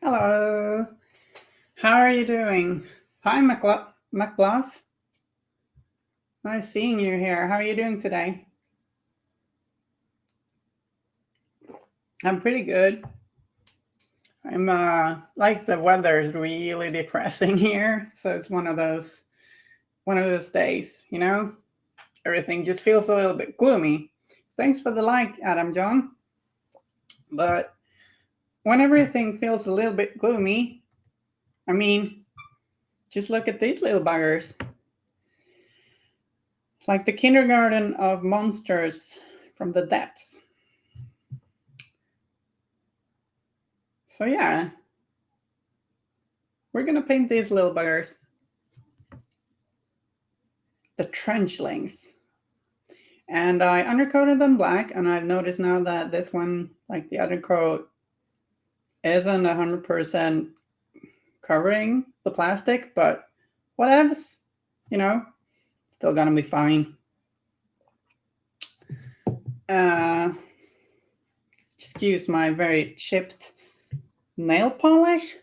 Hello. How are you doing? Hi, McBluff. Nice seeing you here. How are you doing today? I'm pretty good. I'm like the weather is really depressing here, so it's one of those days, you know? Everything just feels a little bit gloomy. Thanks for the like, Adam John. But when everything feels a little bit gloomy, I mean, just look at these little buggers. It's like the kindergarten of monsters from the depths. So yeah, we're gonna paint these little buggers. The trenchlings. And I undercoated them black, and I've noticed now that this one, like the undercoat, isn't 100% covering the plastic, but whatevs, you know, still gonna be fine. Excuse my very chipped nail polish.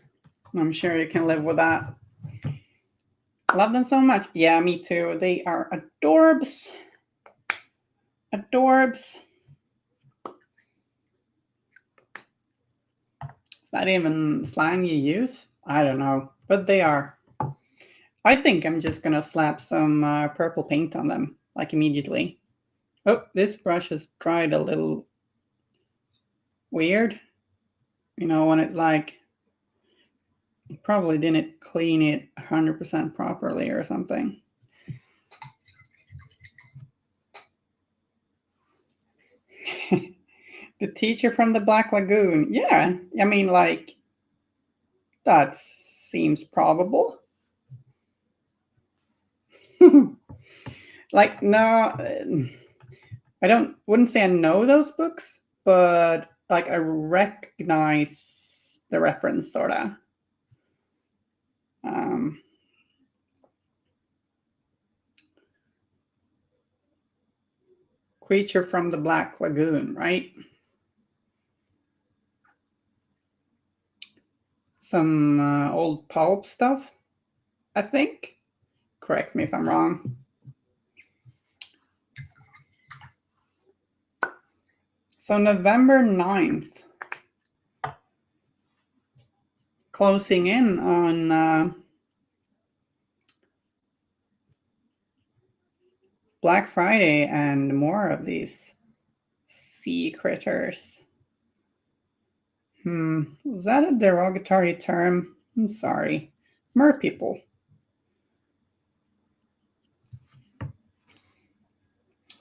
I'm sure you can live with that. Love them so much. Yeah, me too. They are adorbs. Adorbs. Is that even slang you use? I don't know, but they are. I think I'm just gonna slap some purple paint on them, like immediately. Oh, this brush has dried a little weird. You know, when it like, probably didn't clean it 100% properly or something. The teacher from the Black Lagoon. Yeah, I mean, like, that seems probable. Like, no, wouldn't say I know those books, but like I recognize the reference, sorta. Creature from the Black Lagoon, right? Some old pulp stuff, I think. Correct me if I'm wrong. So November 9th, closing in on Black Friday and more of these sea critters. Was that a derogatory term? I'm sorry. Mer people.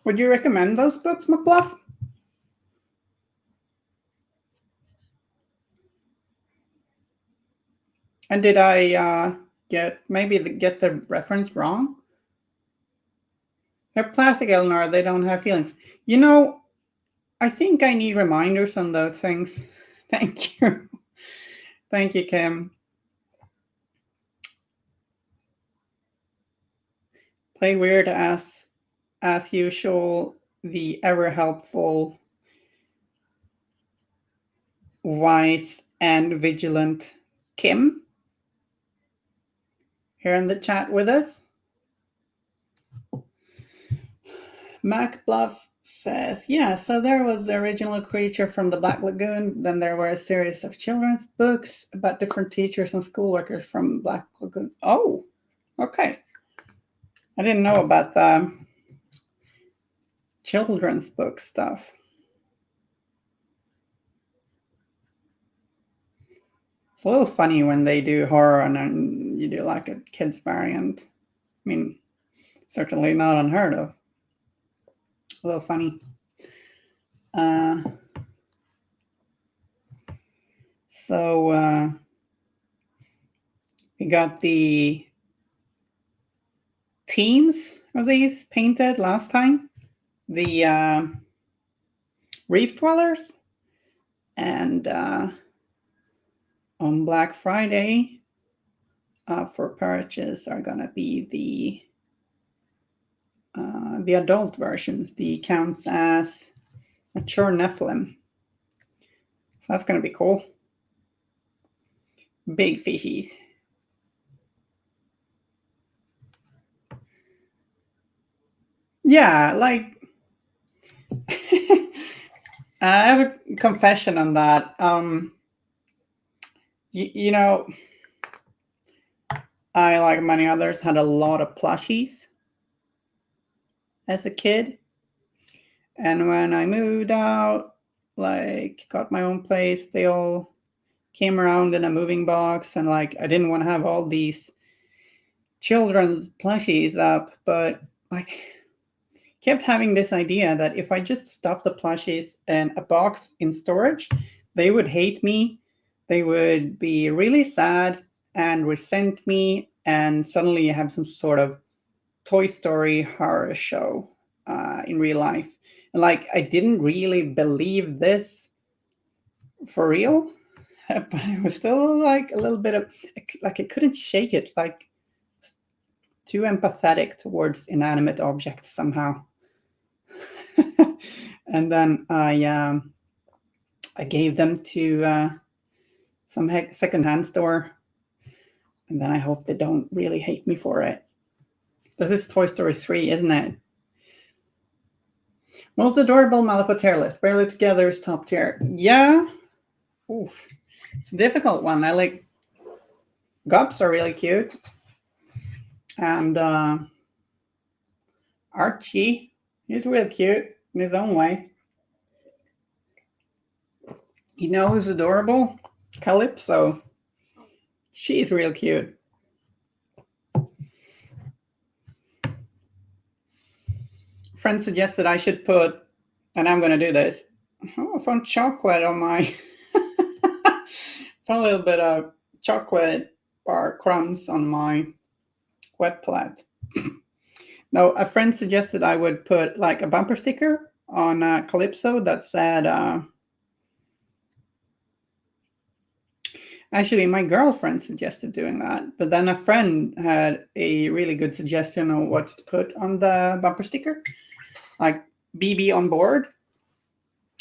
Would you recommend those books, McBluff? And did I get the reference wrong? They're plastic, Elinore. They don't have feelings. You know, I think I need reminders on those things. Thank you. Thank you, Kim. Play Wyrd as usual. The ever helpful, wise, and vigilant Kim here in the chat with us. MacBluff Says, yeah, so there was the original creature from the Black Lagoon. Then there were a series of children's books about different teachers and school workers from Black Lagoon. Oh, okay. I didn't know about the children's book stuff. It's a little funny when they do horror and then you do like a kid's variant. I mean, certainly not unheard of. A little funny. So we got the teens of these painted last time. The reef dwellers. And on Black Friday, for purchase are gonna be the adult versions. The counts as mature Nephilim. So that's gonna be cool. Big fishies. Yeah, like I have a confession on that. You know, I, like many others, had a lot of plushies as a kid. And when I moved out, like got my own place, they all came around in a moving box, and like I didn't want to have all these children's plushies up, but like kept having this idea that if I just stuffed the plushies in a box in storage, they would hate me, they would be really sad and resent me, and suddenly you have some sort of Toy Story horror show in real life. And like I didn't really believe this for real, but it was still like a little bit of like I couldn't shake it, like too empathetic towards inanimate objects somehow. And then I gave them to some secondhand store, and then I hope they don't really hate me for it. This is Toy Story 3, isn't it? Most adorable Malifaux tier list. Barely Together is top tier. Yeah. Oof. It's a difficult one. I like Gups are really cute. And Archie, he's really cute in his own way. You know who's adorable? Calypso. She's real cute. Friend suggested I should put, and I'm going to do this, I found chocolate on my, found a little bit of chocolate bar crumbs on my wet plate. No, a friend suggested I would put like a bumper sticker on Calypso that said, actually, my girlfriend suggested doing that, but then a friend had a really good suggestion on what to put on the bumper sticker, like BB on board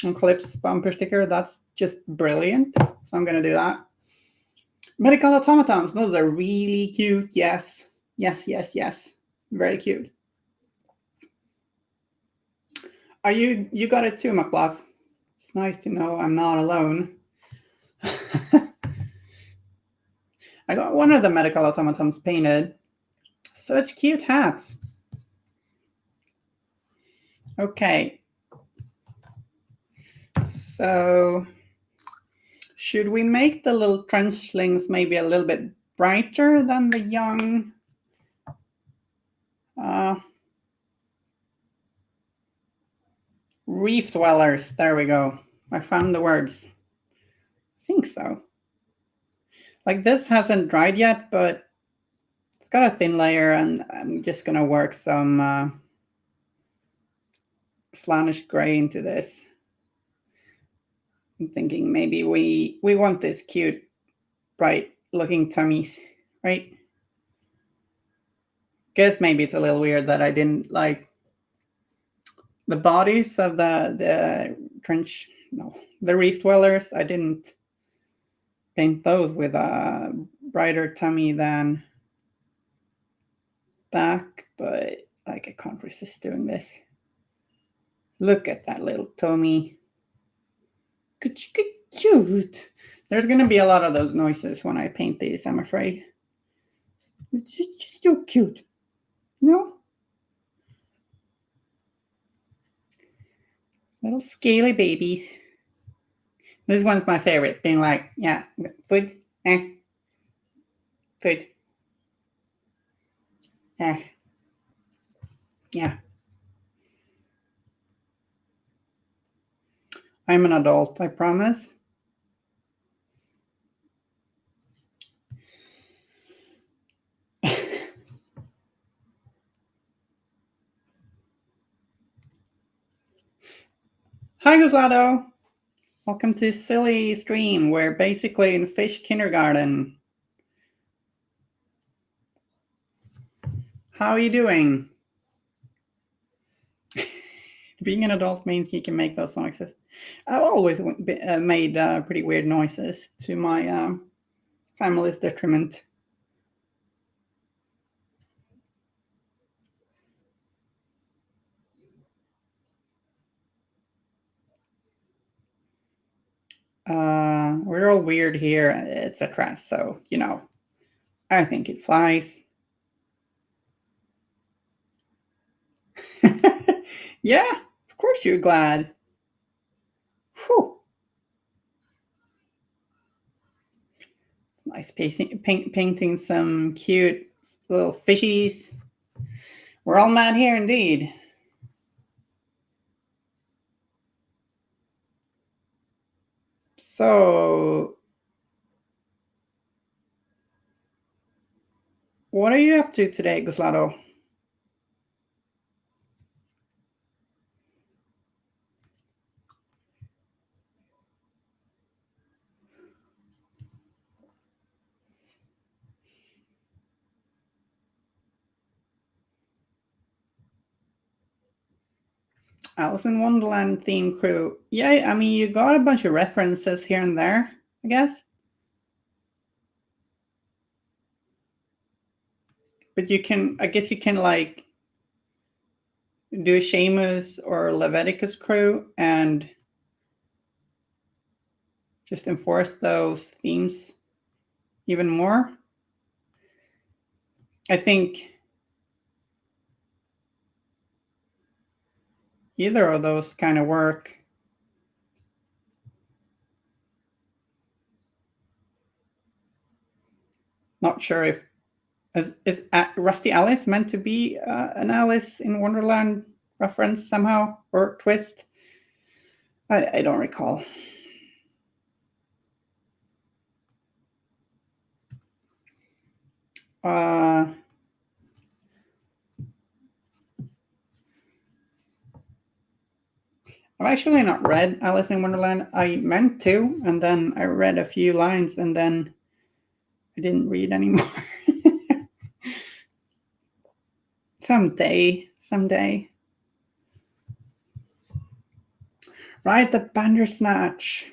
on Calypso's bumper sticker. That's just brilliant. So I'm going to do that. Medical automatons, those are really cute. Yes, yes, yes, yes. Very cute. Are you got it too, McBluff? It's nice to know I'm not alone. I got one of the medical automatons painted. Such cute hats. Okay. So should we make the little trenchlings maybe a little bit brighter than the young reef dwellers? There we go. I found the words. I think so. Like this hasn't dried yet, but it's got a thin layer, and I'm just gonna work some Slanish gray into this. I'm thinking maybe we want this cute, bright looking tummies, right? Guess maybe it's a little weird that I didn't like the bodies of the reef dwellers. I didn't paint those with a brighter tummy than back, but like I can't resist doing this. Look at that little tummy. Cute. There's going to be a lot of those noises when I paint these, I'm afraid. It's just so cute. No? Little scaly babies. This one's my favorite, being like, yeah, food, food, yeah. I'm an adult, I promise. Hi, Gusado. Welcome to Silly Stream. We're basically in fish kindergarten. How are you doing? Being an adult means you can make those noises. I've always made pretty weird noises to my family's detriment. We're all weird here, etc. So, you know, I think it flies. Yeah, of course you're glad. Whew. It's nice painting some cute little fishies. We're all mad here indeed. So, what are you up to today, Guslado? Alice in Wonderland theme crew. Yeah, I mean, you got a bunch of references here and there, I guess. But you can, I guess you can like do a Seamus or Leviticus crew and just enforce those themes even more. I think either of those kind of work. Not sure if is Rusty Alice meant to be an Alice in Wonderland reference somehow or twist. I don't recall. I've actually not read Alice in Wonderland. I meant to, and then I read a few lines, and then I didn't read anymore. Someday. Right, the Bandersnatch.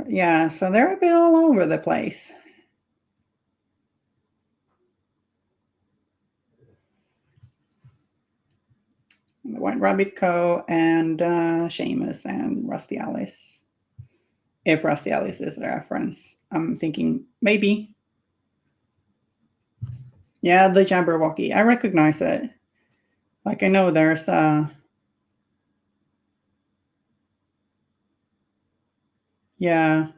Yeah, so they're a bit all over the place. The White Rabbit Co. and Seamus and Rusty Alice. If Rusty Alice is a reference, I'm thinking maybe. Yeah, the Jabberwocky. I recognize it. Like I know there's yeah.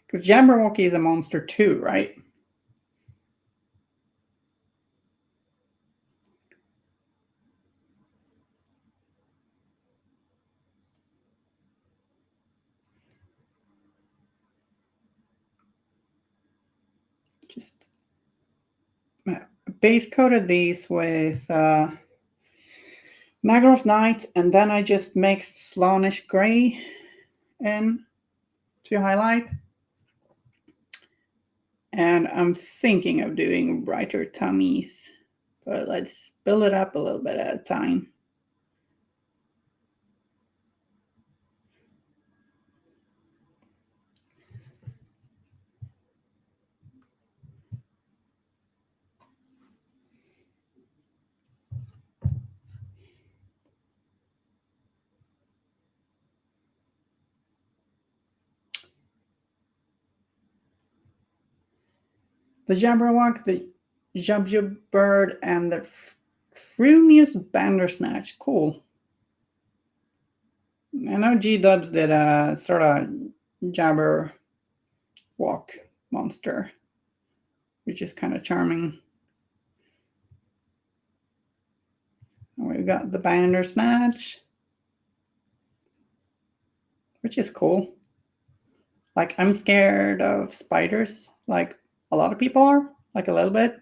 Because Jabberwocky is a monster too, right? Just base coated these with Naggaroth Night, and then I just mixed Slawnish Grey in to highlight. And I'm thinking of doing brighter tummies, but let's build it up a little bit at a time. the Jabberwock, the Jubjub and the Frumious Bandersnatch. Cool. I know G-Dubs did a sort of Jabberwock monster, which is kind of charming. We've got the Bandersnatch, which is cool. Like, I'm scared of spiders, like a lot of people are, like a little bit.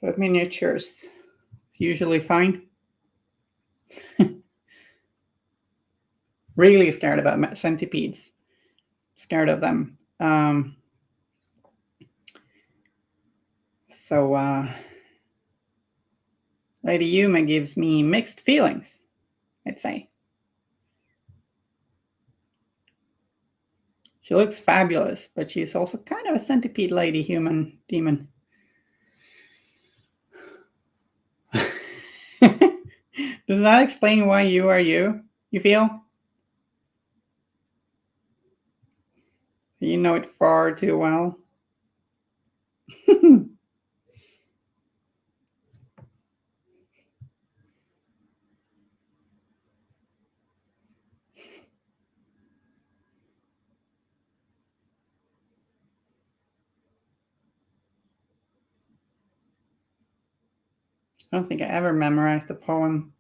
But miniatures, it's usually fine. Really scared about centipedes. Scared of them. Lady Yuma gives me mixed feelings, I'd say. She looks fabulous, but she's also kind of a centipede lady human demon. Does that explain why you are you feel? You know it far too well. I don't think I ever memorized the poem.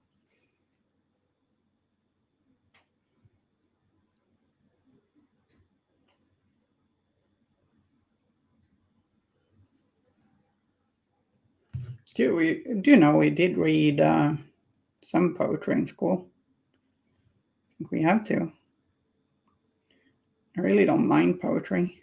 Do you know we did read some poetry in school? I think we have to. I really don't mind poetry.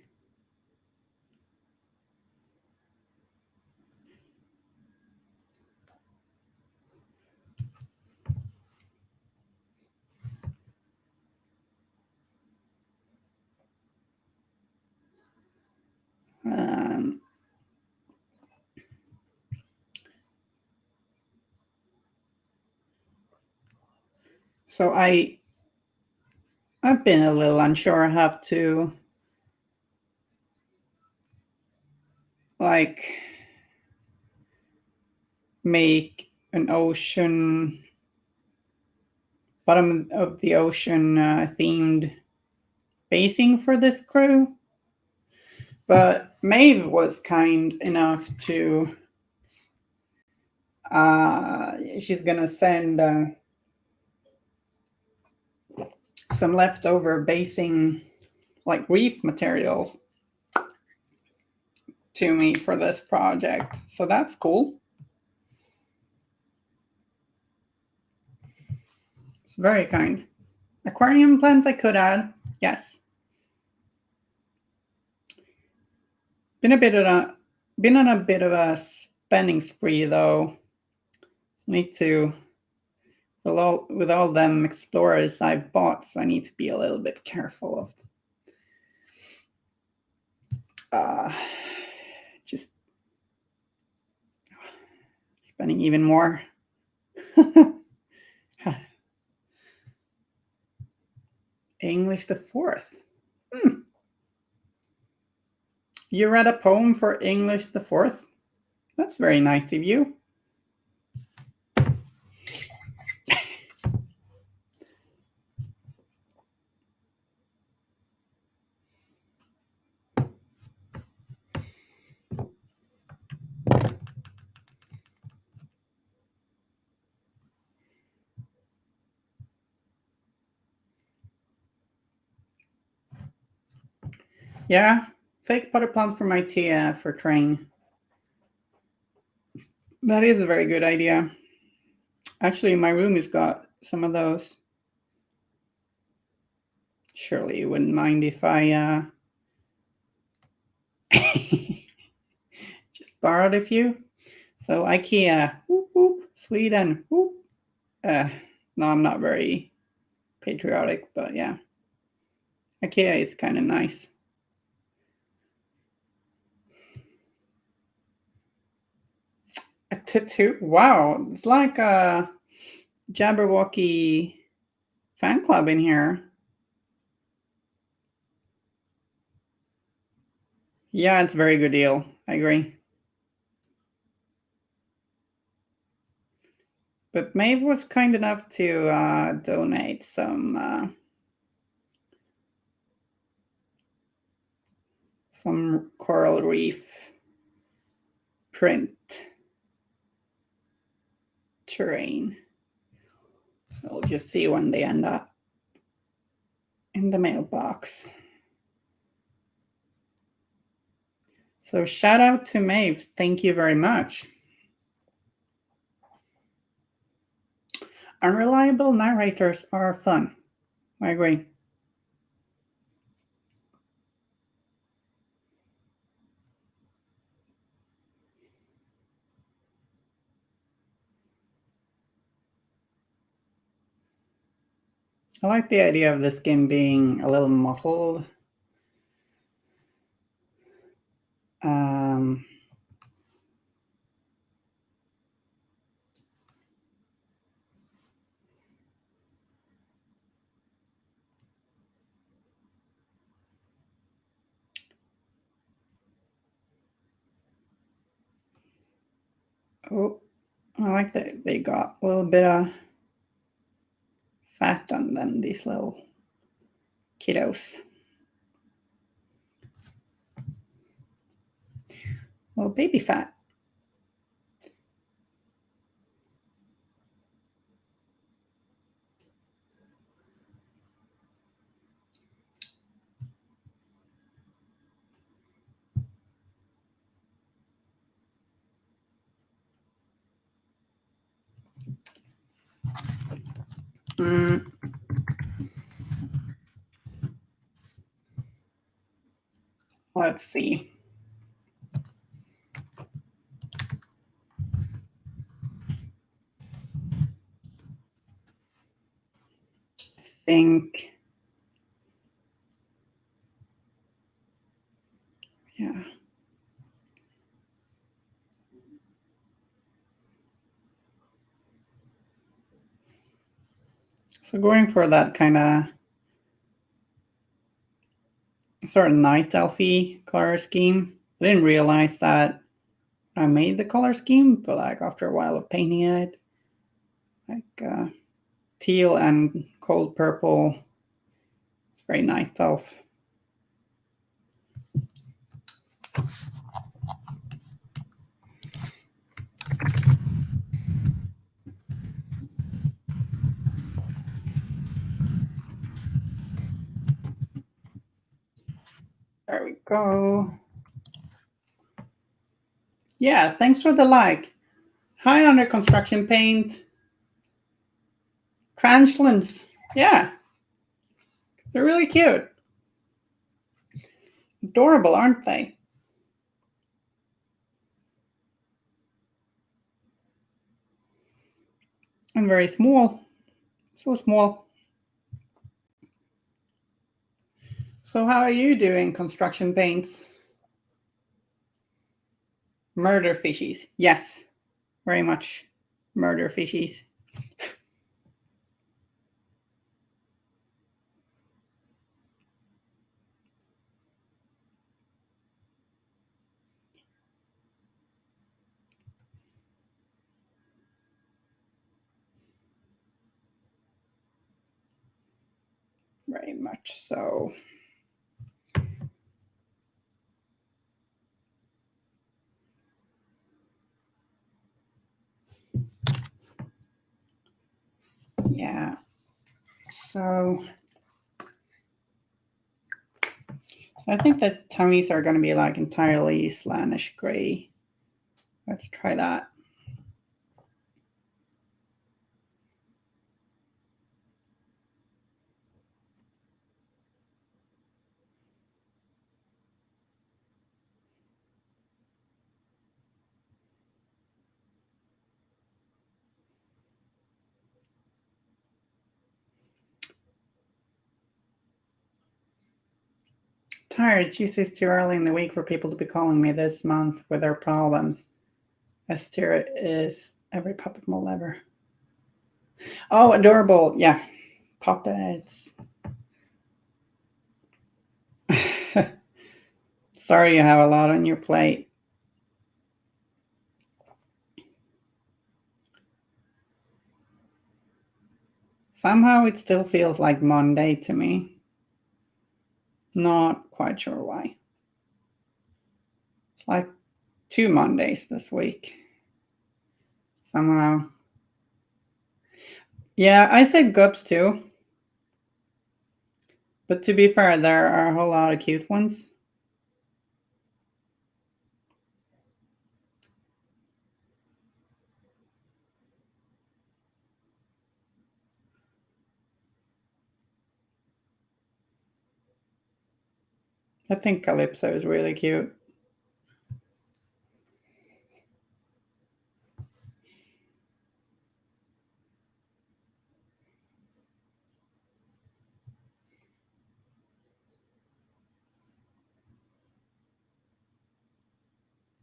So I've been a little unsure. I have to like make an ocean, bottom of the ocean themed basing for this crew. But Maeve was kind enough to, she's gonna send some leftover basing, like reef materials, to me for this project. So that's cool. It's very kind. Aquarium plants I could add, yes. Been on a bit of a spending spree though. Need to, with all them explorers I've bought, so I need to be a little bit careful of just spending even more. English the 4th. You read a poem for English the 4th? That's very nice of you. Yeah, fake butter plums for my tea for train. That is a very good idea. Actually, my room has got some of those. Surely you wouldn't mind if I just borrowed a few. So IKEA, whoop, whoop, Sweden, whoop. No, I'm not very patriotic, but yeah. IKEA is kind of nice. A tattoo? Wow, it's like a Jabberwocky fan club in here. Yeah, it's a very good deal. I agree. But Maeve was kind enough to donate some coral reef print terrain. We'll just see when they end up in the mailbox. So shout out to Maeve. Thank you very much. Unreliable narrators are fun. I agree. I like the idea of this game being a little muffled. Oh, I like that they got a little bit of fat on them, these little kiddos. Well, baby fat. Let's see. I think, yeah. So going for that kind of sort of night elfy color scheme. I didn't realize that I made the color scheme, but like after a while of painting it, like teal and cold purple, it's very night elf. There we go. Yeah, thanks for the like. Hi, under construction paint. Trenchlings. Yeah. They're really cute. Adorable, aren't they? And very small. So small. So how are you doing, construction paints? Murder fishies. Yes. Very much murder fishies. Very much so. Yeah. So I think the tummies are going to be like entirely Slanish gray. Let's try that. Tired. Geez, it's too early in the week for people to be calling me this month with their problems. Esther is every puppet mold ever. Oh, adorable. Yeah. Puppets. Sorry you have a lot on your plate. Somehow it still feels like Monday to me. Not quite sure why. It's like 2 Mondays this week. Somehow. Yeah, I said gups too. But to be fair, there are a whole lot of cute ones. I think Calypso is really cute.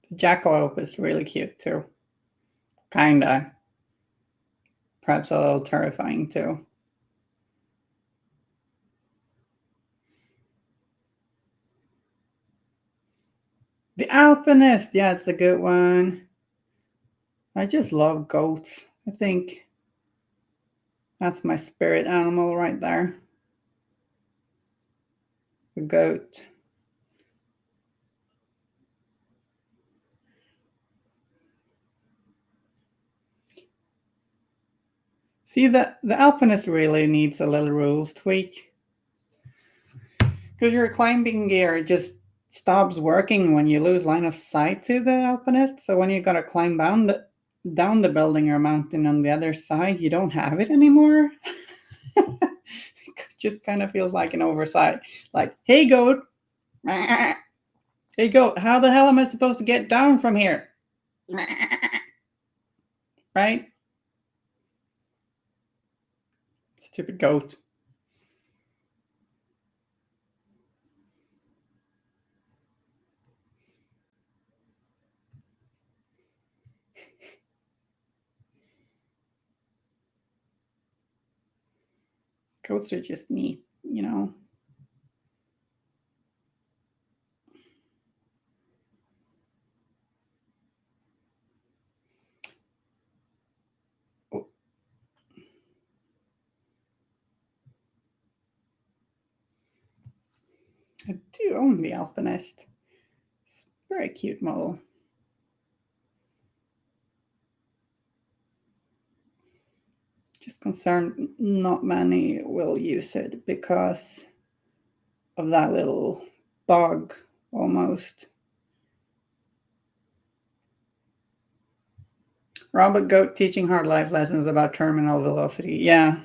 The Jackalope is really cute too. Kinda. Perhaps a little terrifying too. The Alpinist, yeah, it's a good one. I just love goats. I think that's my spirit animal right there. The goat. See, the Alpinist really needs a little rules tweak. Because your climbing gear just stops working when you lose line of sight to the Alpinist. So when you gotta climb down the building or mountain on the other side, you don't have it anymore. It just kind of feels like an oversight. Like, hey goat, hey goat, how the hell am I supposed to get down from here? Right? Stupid goat. Goats are just neat, you know. I do own the Alpinist. It's a very cute model. Just concerned not many will use it because of that little bug almost. Robot Goat teaching hard life lessons about terminal velocity. Yeah.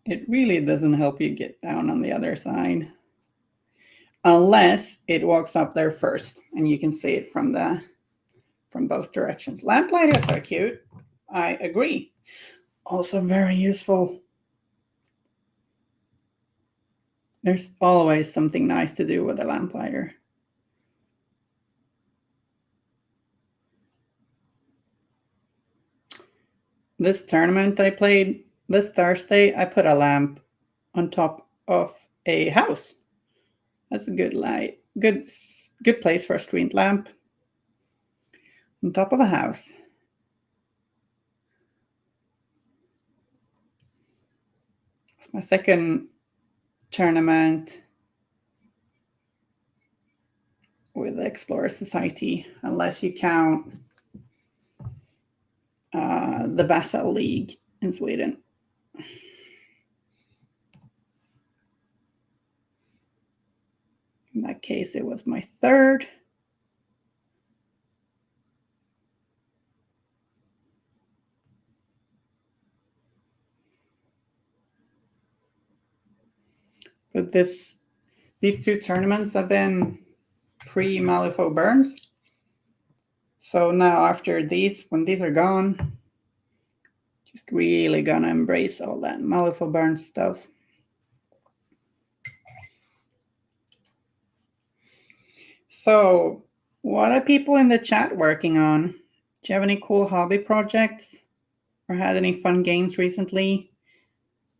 It really doesn't help you get down on the other side. Unless it walks up there first and you can see it from both directions. Lamplighters are cute. I agree. Also very useful. There's always something nice to do with a lamplighter. This tournament I played this Thursday, I put a lamp on top of a house. That's a good light. Good place for a street lamp. On top of a house. It's my second tournament with the Explorer Society, unless you count the Vassal League in Sweden. In that case, it was my third. But these two tournaments have been pre-Malifaux burns. So now after these, when these are gone, just really gonna embrace all that Malifaux burn stuff. So, what are people in the chat working on? Do you have any cool hobby projects or had any fun games recently?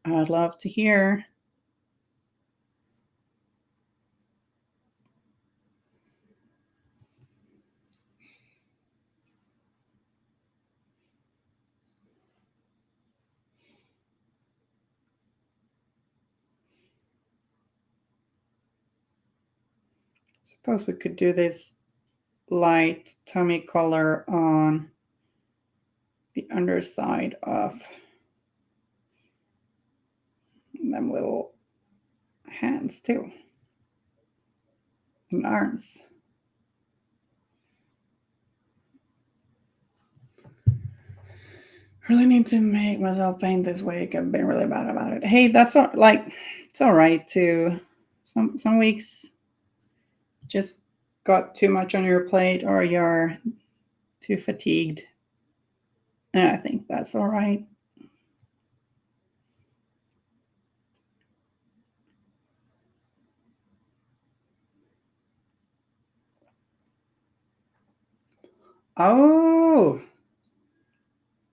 I'd love to hear. Suppose we could do this light tummy color on the underside of them little hands too, and arms. Really need to make myself paint this week. I've been really bad about it. Hey, that's not like, it's all right too. Some weeks just got too much on your plate or you're too fatigued. And I think that's all right. Oh,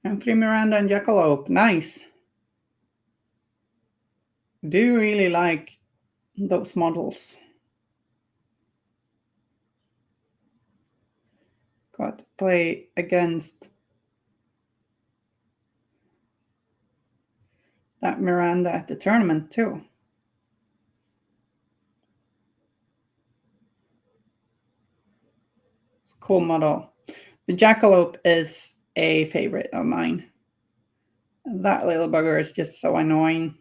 M3 Miranda and Jackalope. Nice. Do really like those models. Got to play against that Miranda at the tournament too. It's a cool model. The Jackalope is a favorite of mine. That little bugger is just so annoying.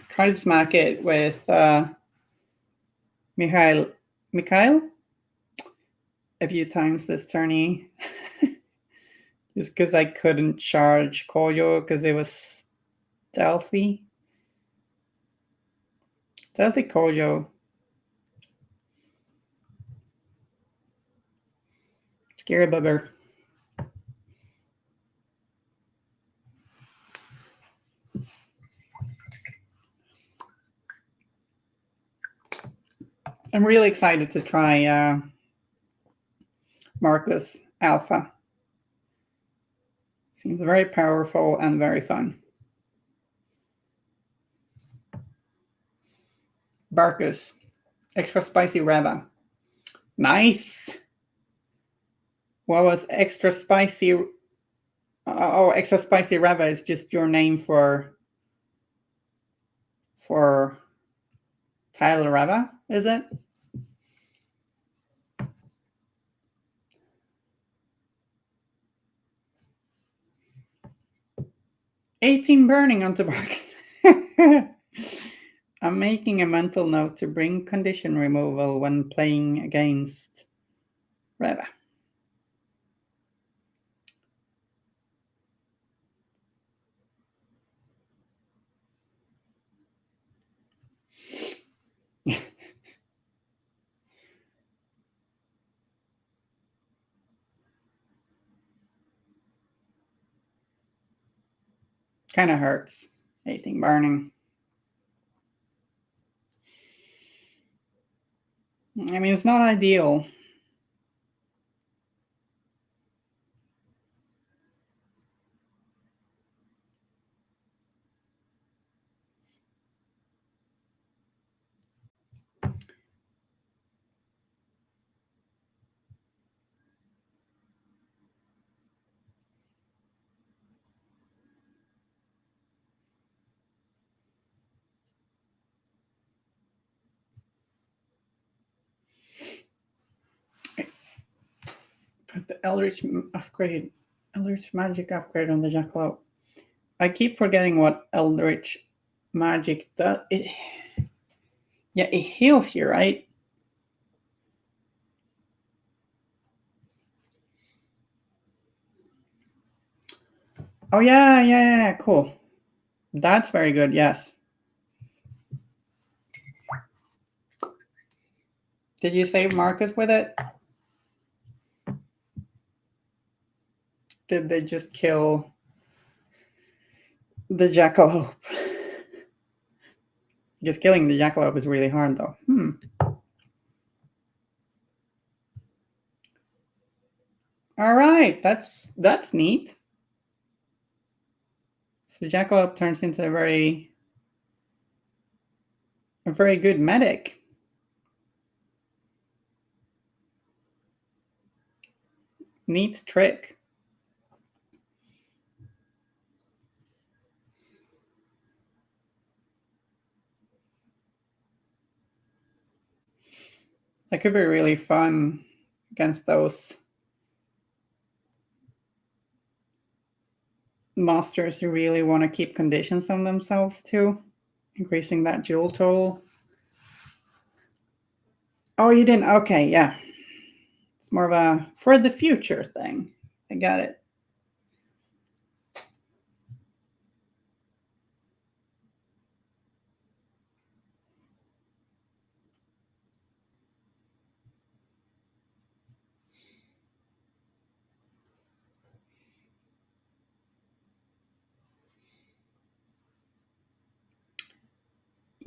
Try to smack it with Mikhail a few times this tourney. Just because I couldn't charge Koyo because it was stealthy. Stealthy Koyo. Scary bugger. I'm really excited to try Marcus Alpha. Seems very powerful and very fun. Barkus. Extra spicy Reva. Nice. What was extra spicy? Oh, extra spicy Reva is just your name for Tyler Reva, is it? $18 burning onto Barks. I'm making a mental note to bring condition removal when playing against Reva. Kind of hurts. 18 burning. I mean, it's not ideal. Put the Eldritch Magic upgrade on the Jackalope. I keep forgetting what Eldritch Magic does. It heals you, right? Oh, yeah, cool. That's very good, yes. Did you save Marcus with it? Did they just kill the Jackalope? Just killing the Jackalope is really hard, though. All right, that's neat. So Jackalope turns into a very good medic. Neat trick. That could be really fun against those monsters who really want to keep conditions on themselves too, increasing that jewel total. Oh, you didn't? Okay, yeah. It's more of a for the future thing. I got it.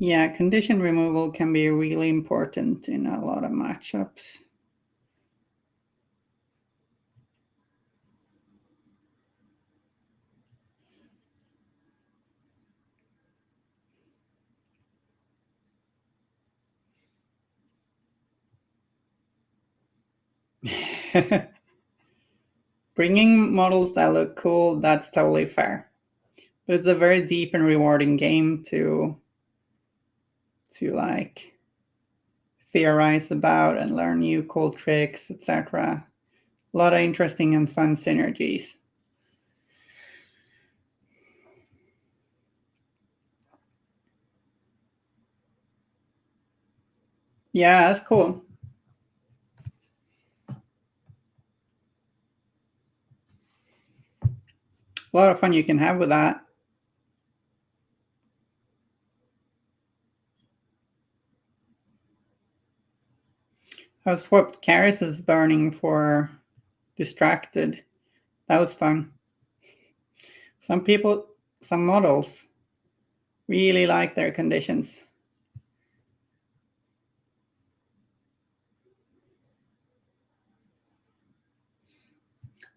Yeah, condition removal can be really important in a lot of matchups. Bringing models that look cool, that's totally fair. But it's a very deep and rewarding game to like theorize about and learn new cool tricks, etc. A lot of interesting and fun synergies. Yeah, that's cool. A lot of fun you can have with that. I swapped Karis's burning for distracted. That was fun. Some people, some models really like their conditions.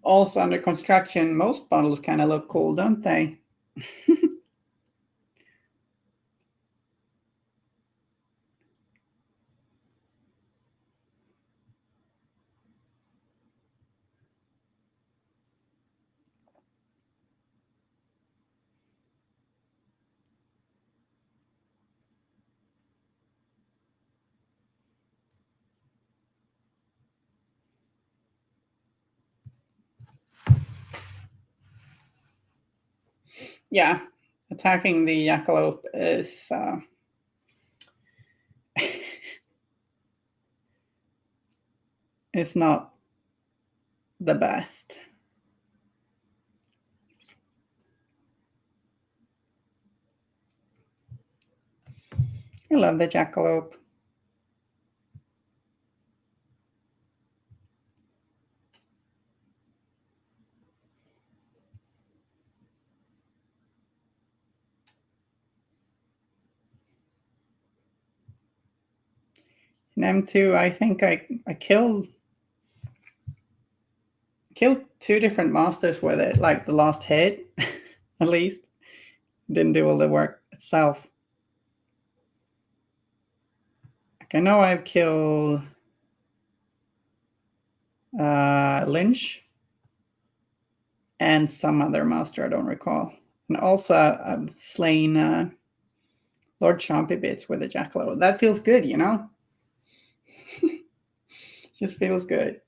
Also under construction, most models kind of look cool, don't they? Yeah, attacking the jackalope is not the best. I love the jackalope. In M2, I think I killed two different monsters with it, like the last hit, at least. Didn't do all the work itself. Like I know I've killed Lynch and some other monster I don't recall. And also I've slain Lord Chompy Bits with a jackalope. That feels good, you know? Just feels good.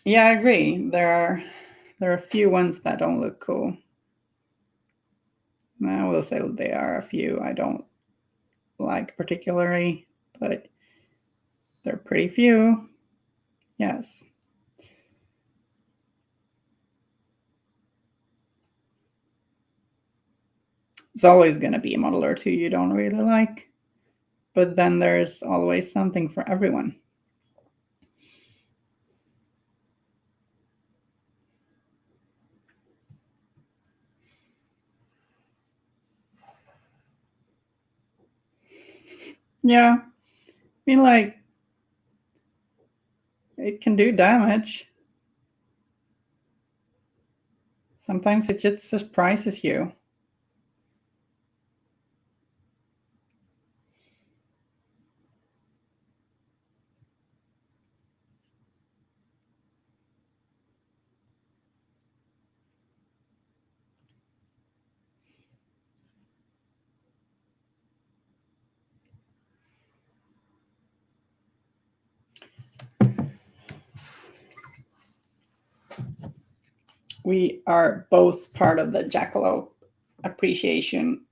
Yeah, I agree. There are a few ones that don't look cool. I will say there are a few I don't like particularly, but they're pretty few. Yes. It's always going to be a model or two you don't really like, but then there's always something for everyone. Yeah. I mean, like, it can do damage. Sometimes it just surprises you. We are both part of the Jackalope Appreciation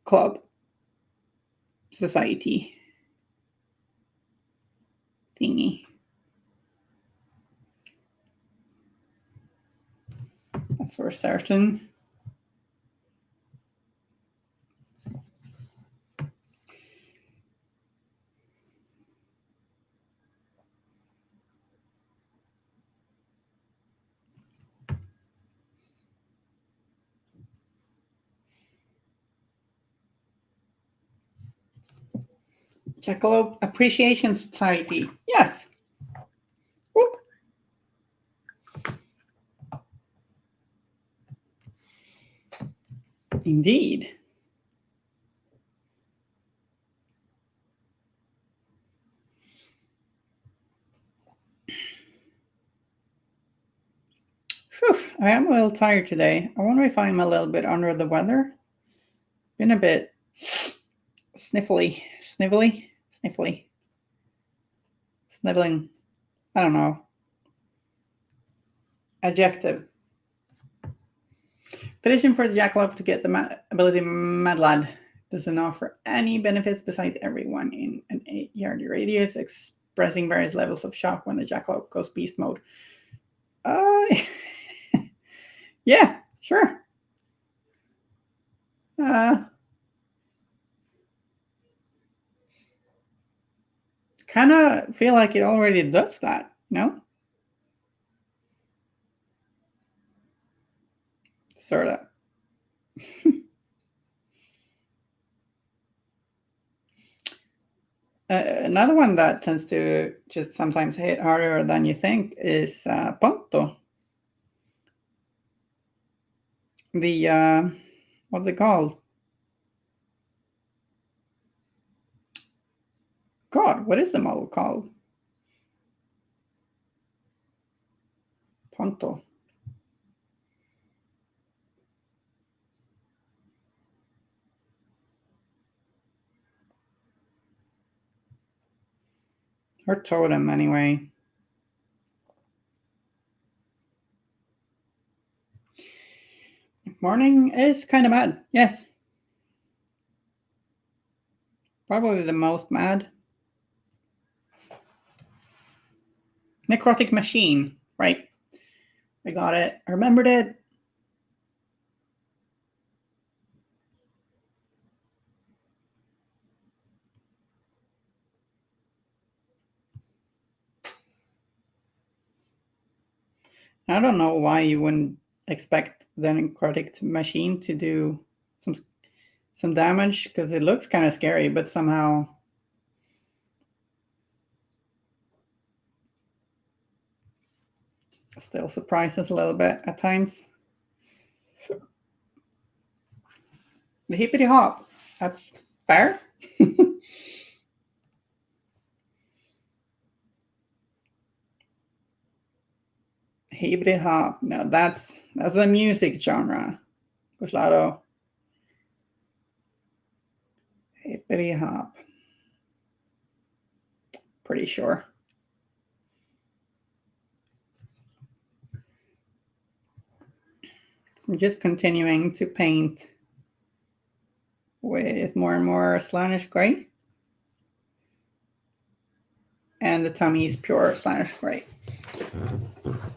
Club Society thingy. That's for certain. Jackalope Appreciation Society. Yes. Whoop. Indeed. Whew, I am a little tired today. I wonder if I'm a little bit under the weather. Been a bit sniffly, sniffling. I don't know. Adjective. Petition for the Jackalope to get the ability Mad Lad. Doesn't offer any benefits besides everyone in an 8-yard radius, expressing various levels of shock when the Jackalope goes beast mode. Yeah, sure. Kind of feel like it already does that, you know? Sort of. Another one that tends to just sometimes hit harder than you think is Ponto. The, what's it called? God, what is the model called? Ponto. Her totem, anyway. Morning is kind of mad. Yes. Probably the most mad. Necrotic Machine. Right. I got it. I remembered it. I don't know why you wouldn't expect the Necrotic Machine to do some damage, because it looks kind of scary, but somehow still surprises a little bit at times. The hippity hop. That's fair. Hippity hop. No, that's a music genre. Cuslado. Hippity hop. Pretty sure. So I'm just continuing to paint with more and more Slaanesh gray. And the tummy is pure Slaanesh gray.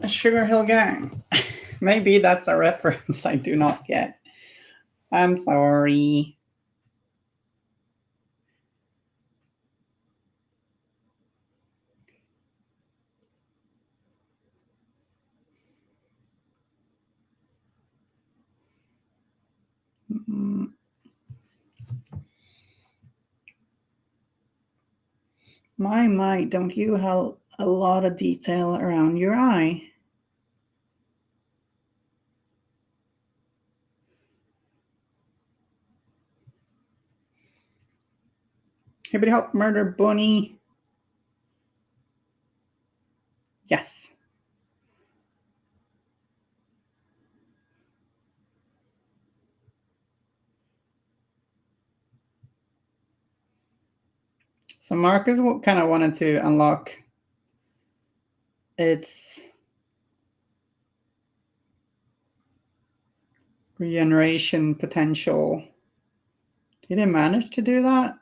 Sugar Hill Gang. Maybe that's a reference I do not get. I'm sorry. My, don't you have a lot of detail around your eye? Hippity hop murder bunny. Yes. So Marcus kind of wanted to unlock its regeneration potential. Did it manage to do that?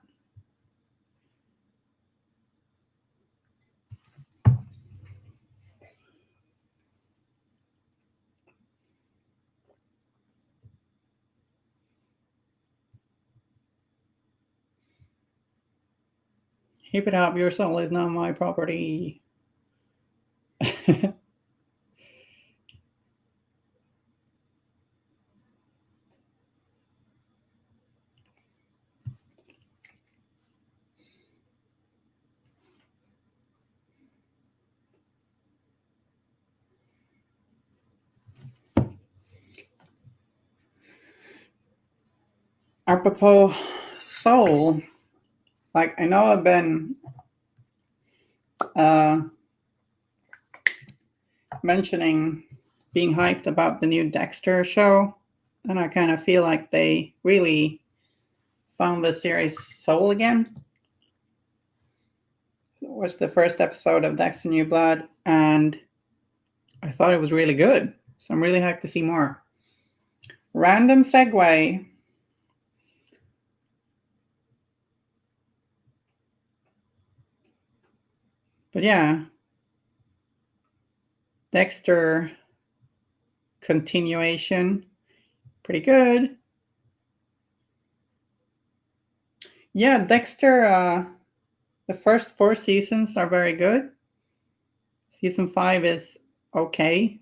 Keep it up, your soul is not my property. Apropos soul, like I know I've been mentioning being hyped about the new Dexter show, and I kind of feel like they really found the series soul again. It was the first episode of Dexter New Blood, and I thought it was really good. So I'm really hyped to see more. Random segue. But yeah, Dexter continuation, pretty good. Yeah, Dexter, the first 4 seasons are very good. Season 5 is okay,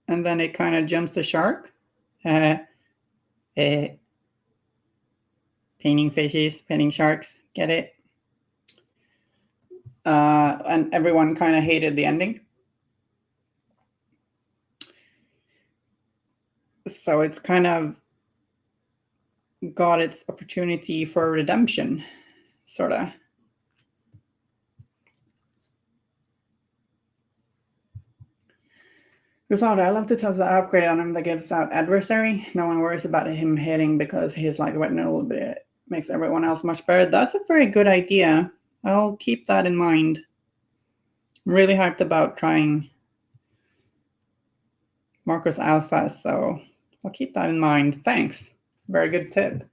and then it kind of jumps the shark. Painting fishes, painting sharks, get it? And everyone kind of hated the ending. So it's kind of got its opportunity for redemption, sort of. Because I love to toss the upgrade on him that gives out adversary. No one worries about him hitting because he's like wetting a little bit. Makes everyone else much better. That's a very good idea. I'll keep that in mind. I'm really hyped about trying Marcus Alpha, so I'll keep that in mind. Thanks. Very good tip.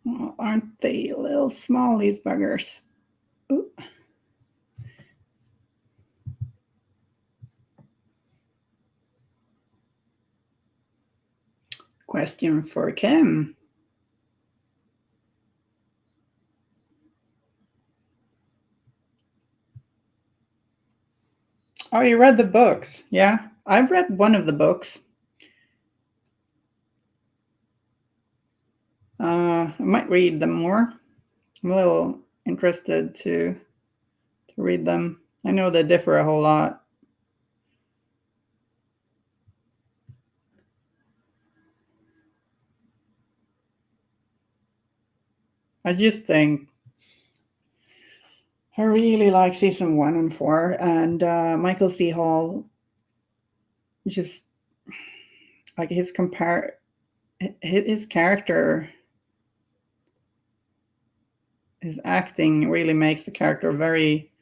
Well, aren't they a little small, these buggers? Ooh. Question for Kim. Oh, you read the books? Yeah, I've read one of the books. I might read them more. I'm a little interested to read them. I know they differ a whole lot. I just think I really like season 1 and 4, and Michael C. Hall, just like his character, his acting really makes the character very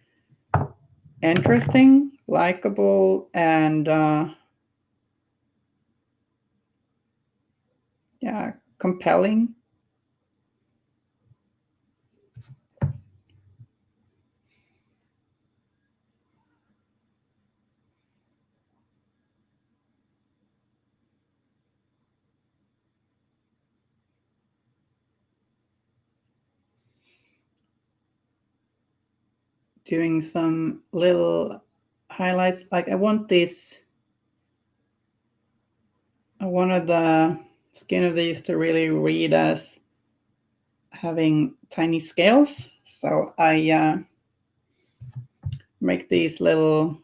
interesting, likable, and yeah, compelling. Doing some little highlights. Like I wanted the skin of these to really read as having tiny scales. So I make these little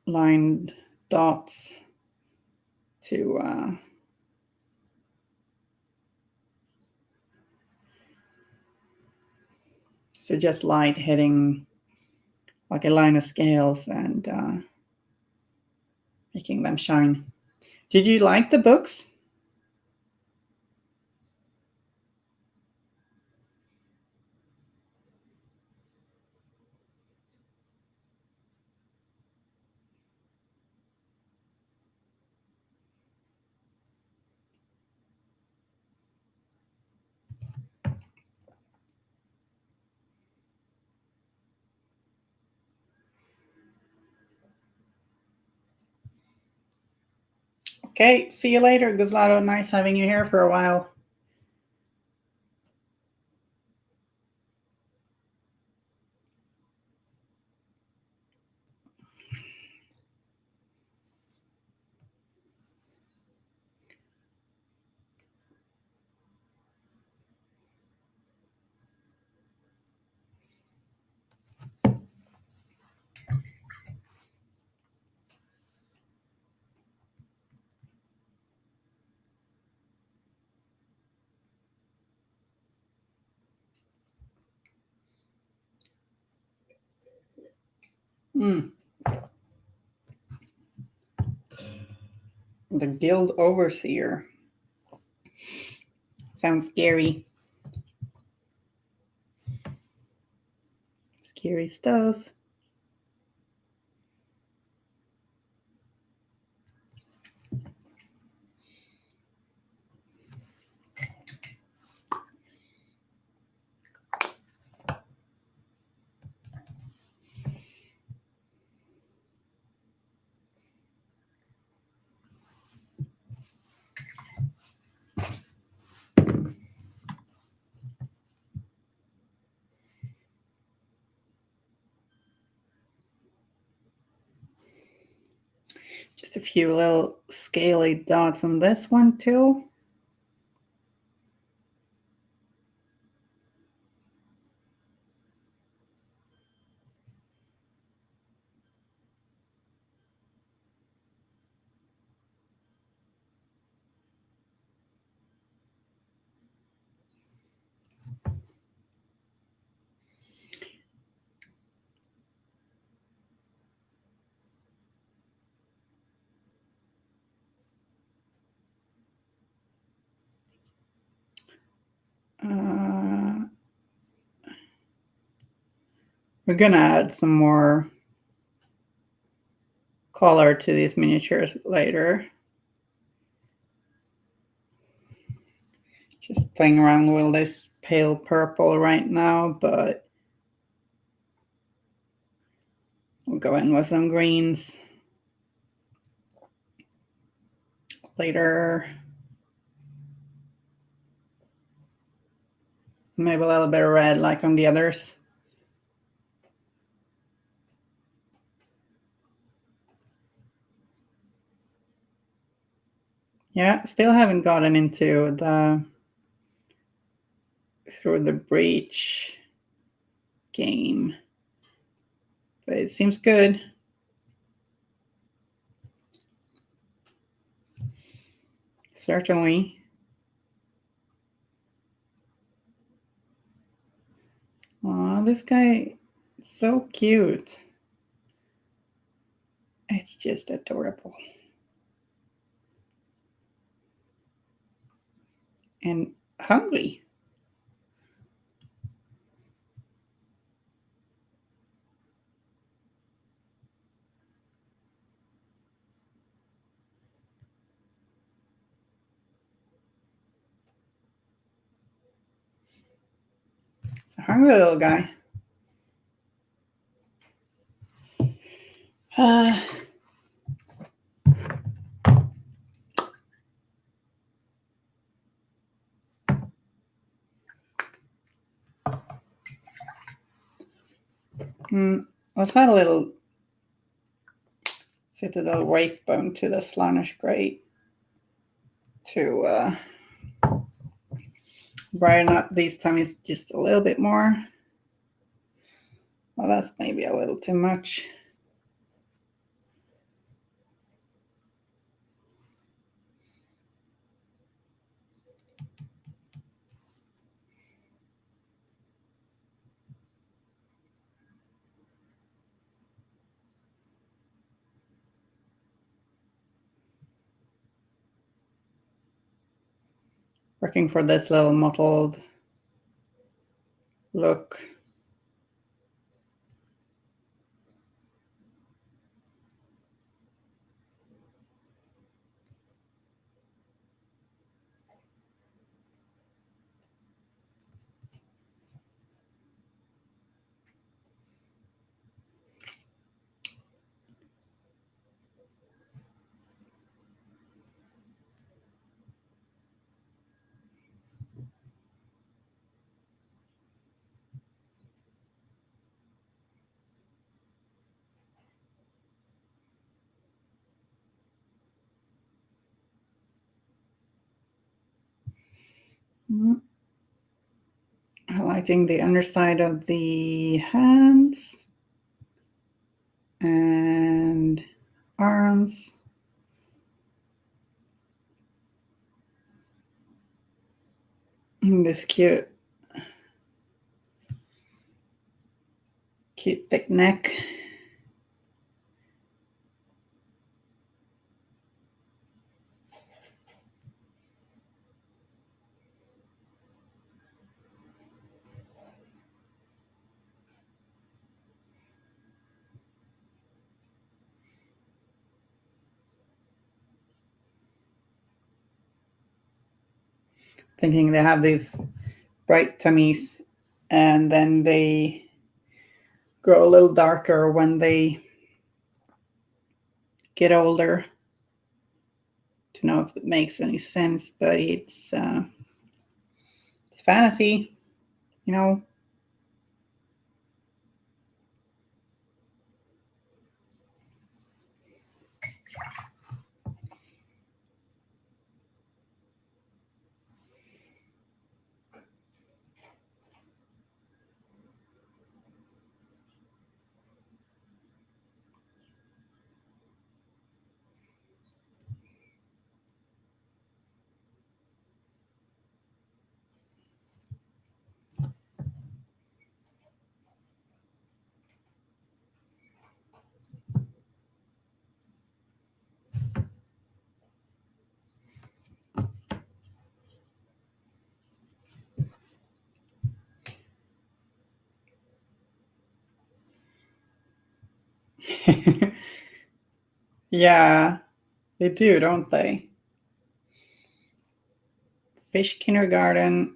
lined dots to So just light hitting like a line of scales and making them shine. Did you like the books? Okay, see you later, Guzlato. Nice having you here for a while. The Guild Overseer. Sounds scary. Scary stuff. Just a few little scaly dots on this one too. We're gonna add some more color to these miniatures later. Just playing around with this pale purple right now, but we'll go in with some greens later. Maybe a little bit of red like on the others. Yeah, still haven't gotten into the through the breach game, but it seems good. Certainly. Aw, this guy is so cute. It's just adorable. And hungry. It's a hungry little guy. Let's add a little Citadel Wraithbone to the Slaanesh Grate to brighten up these tummies just a little bit more. Well, that's maybe a little too much. working for this little mottled look. Highlighting the underside of the hands and arms. This cute thick neck. Thinking they have these bright tummies and then they grow a little darker when they get older. To know if it makes any sense, but it's fantasy, you know. Yeah, they do, don't they? Fish kindergarten.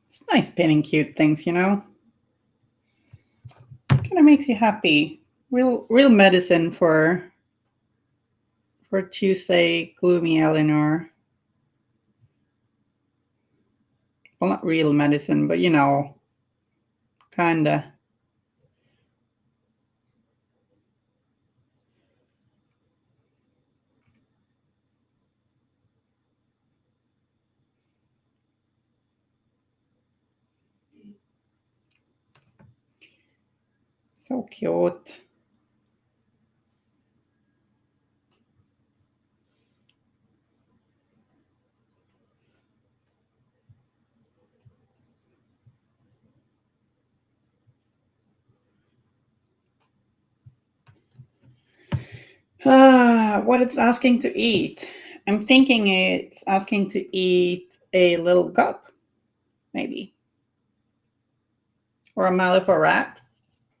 It's nice pinning cute things, you know. Kind of makes you happy. Real medicine for Tuesday gloomy Elinore. Well, not real medicine, but you know, kinda. So cute. What it's asking to eat. I'm thinking it's asking to eat a little gup, maybe. Or a Malifaux rat.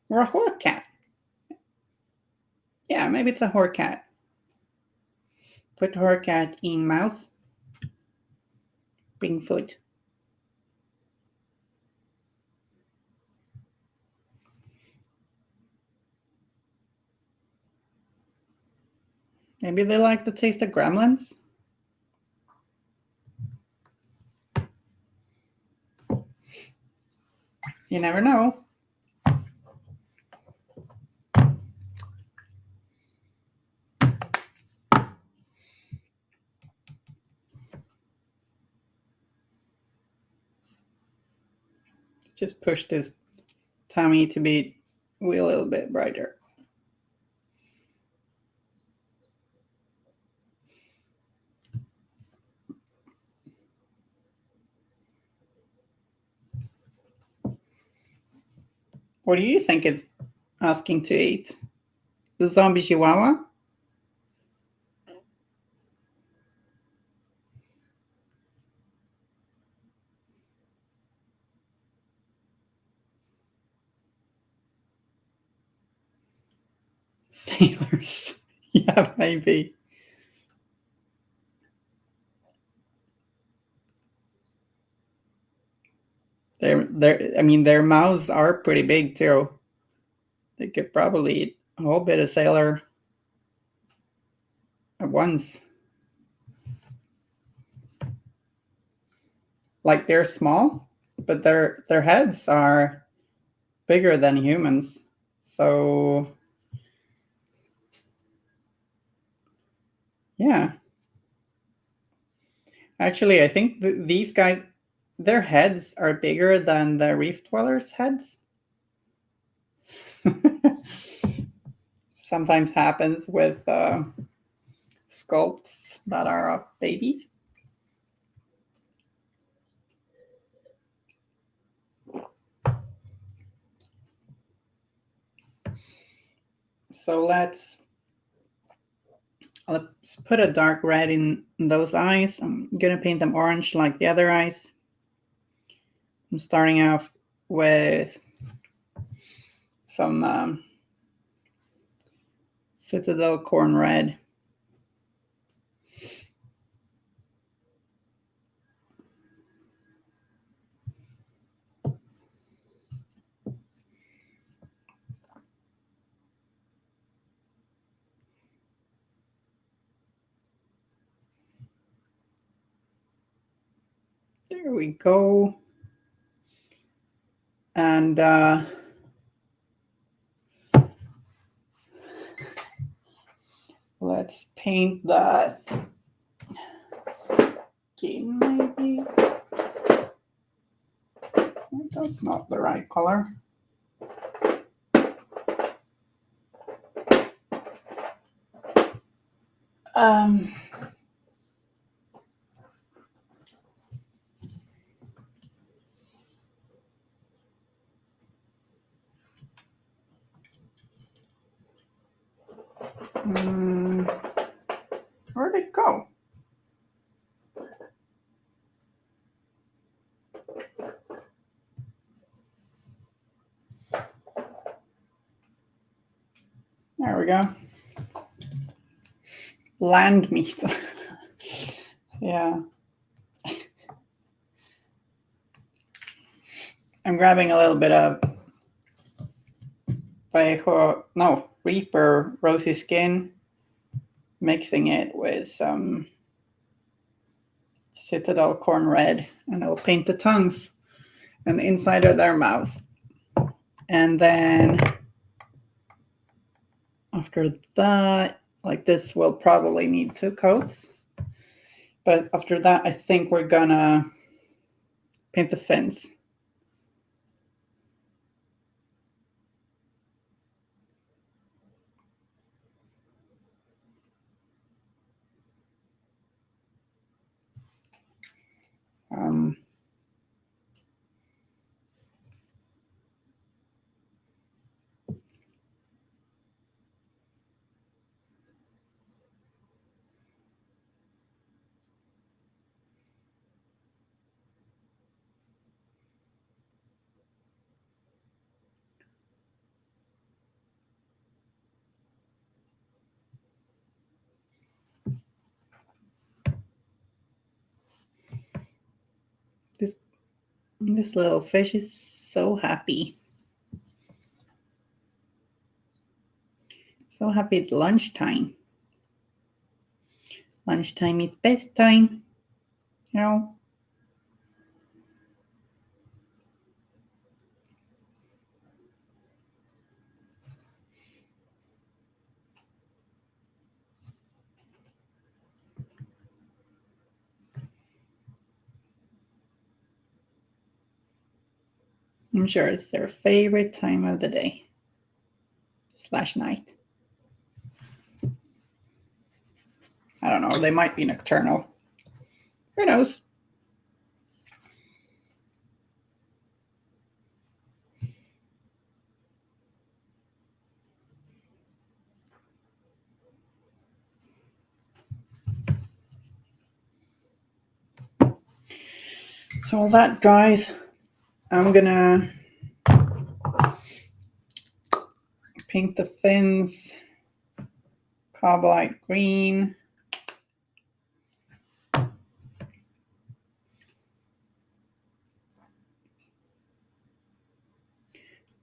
Or a horde cat. Yeah, maybe it's a horde cat. Put horde cat in mouth. Bring food. Maybe they like the taste of gremlins. You never know. Just push this tummy to be a little bit brighter. What do you think it's asking to eat? The zombie chihuahua? Sailors. Yeah, maybe. Their mouths are pretty big too. They could probably eat a whole bit of sailor at once. Like they're small, but their heads are bigger than humans. So yeah. Actually, I think these guys, their heads are bigger than the reef dwellers' heads. Sometimes happens with sculpts that are of babies. So let's put a dark red in those eyes. I'm gonna paint them orange like the other eyes. I'm starting off with some Citadel Corn Red. There we go. And let's paint that skin maybe. That's not the right color. Where'd it go? There we go. Land meat. Yeah. I'm grabbing a little bit of Reaper Rosy Skin, mixing it with some Citadel Corn Red, and I'll paint the tongues and the inside of their mouths. And then after that, like this will probably need 2 coats. But after that, I think we're gonna paint the fins. This little fish is so happy. So happy it's lunchtime. Lunchtime is best time, you know. I'm sure it's their favorite time of the day / night. I don't know. They might be nocturnal. Who knows? So while that dries, I'm gonna paint the fins cobalt green.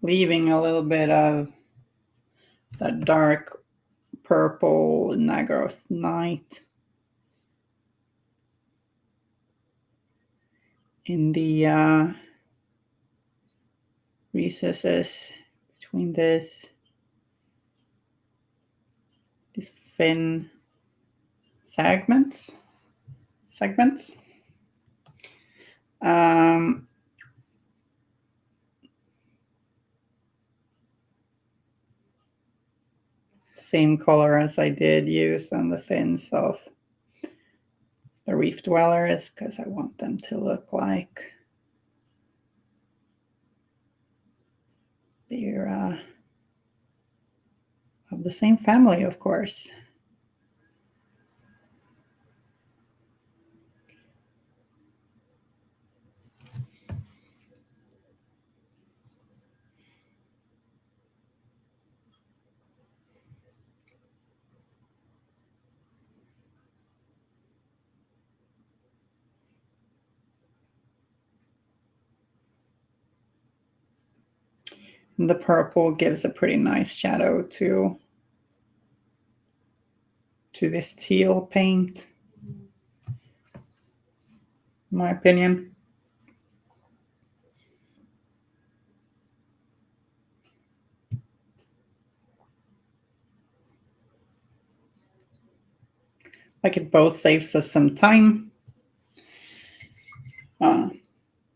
Leaving a little bit of that dark purple Nagaroth Night in the recesses between these fin segments. Same color as I did use on the fins of the reef dwellers, because I want them to look like they're of the same family, of course. And the purple gives a pretty nice shadow to this teal paint, in my opinion. Like, it both saves us some time,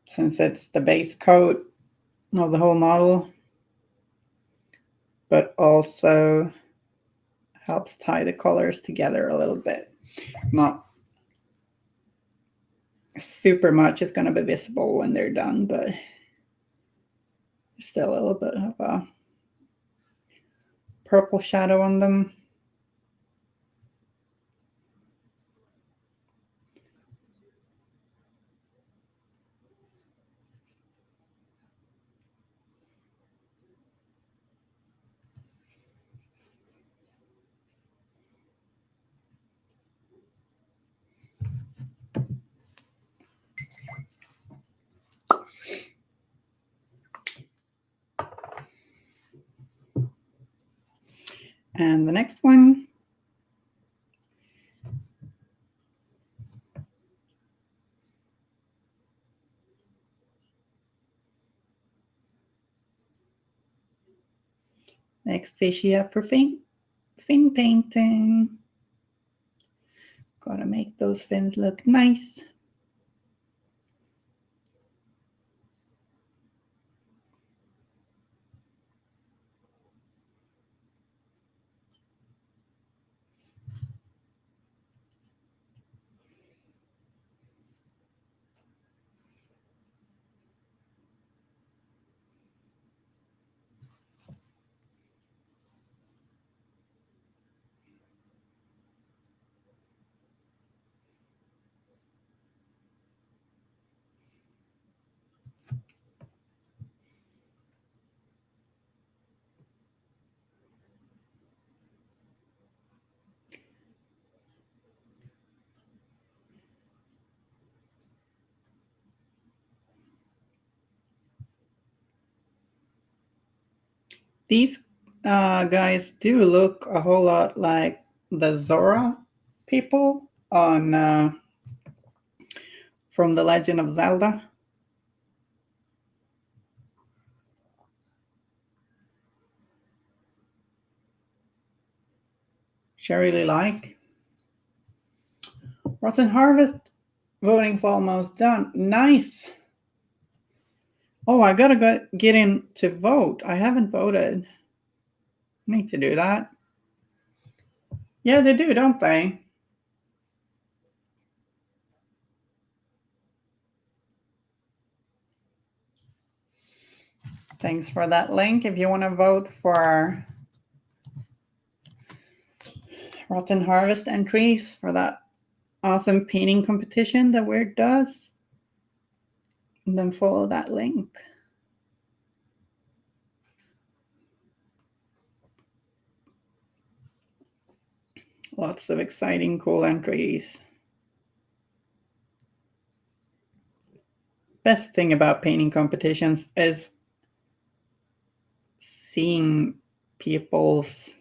since it's the base coat of the whole model, but also helps tie the colors together a little bit. Not super much is going to be visible when they're done, but still a little bit of a purple shadow on them. And the next one, next fishy up for fin painting. Gotta make those fins look nice. These guys do look a whole lot like the Zora people on from The Legend of Zelda. Which I really like. Rotten Harvest voting's almost done. Nice. Oh, I gotta get in to vote. I haven't voted. I need to do that. Yeah, they do, don't they? Thanks for that link. If you want to vote for Rotten Harvest entries for that awesome painting competition that Wyrd does, And then follow that link. Lots of exciting, cool entries. Best thing about painting competitions is seeing people's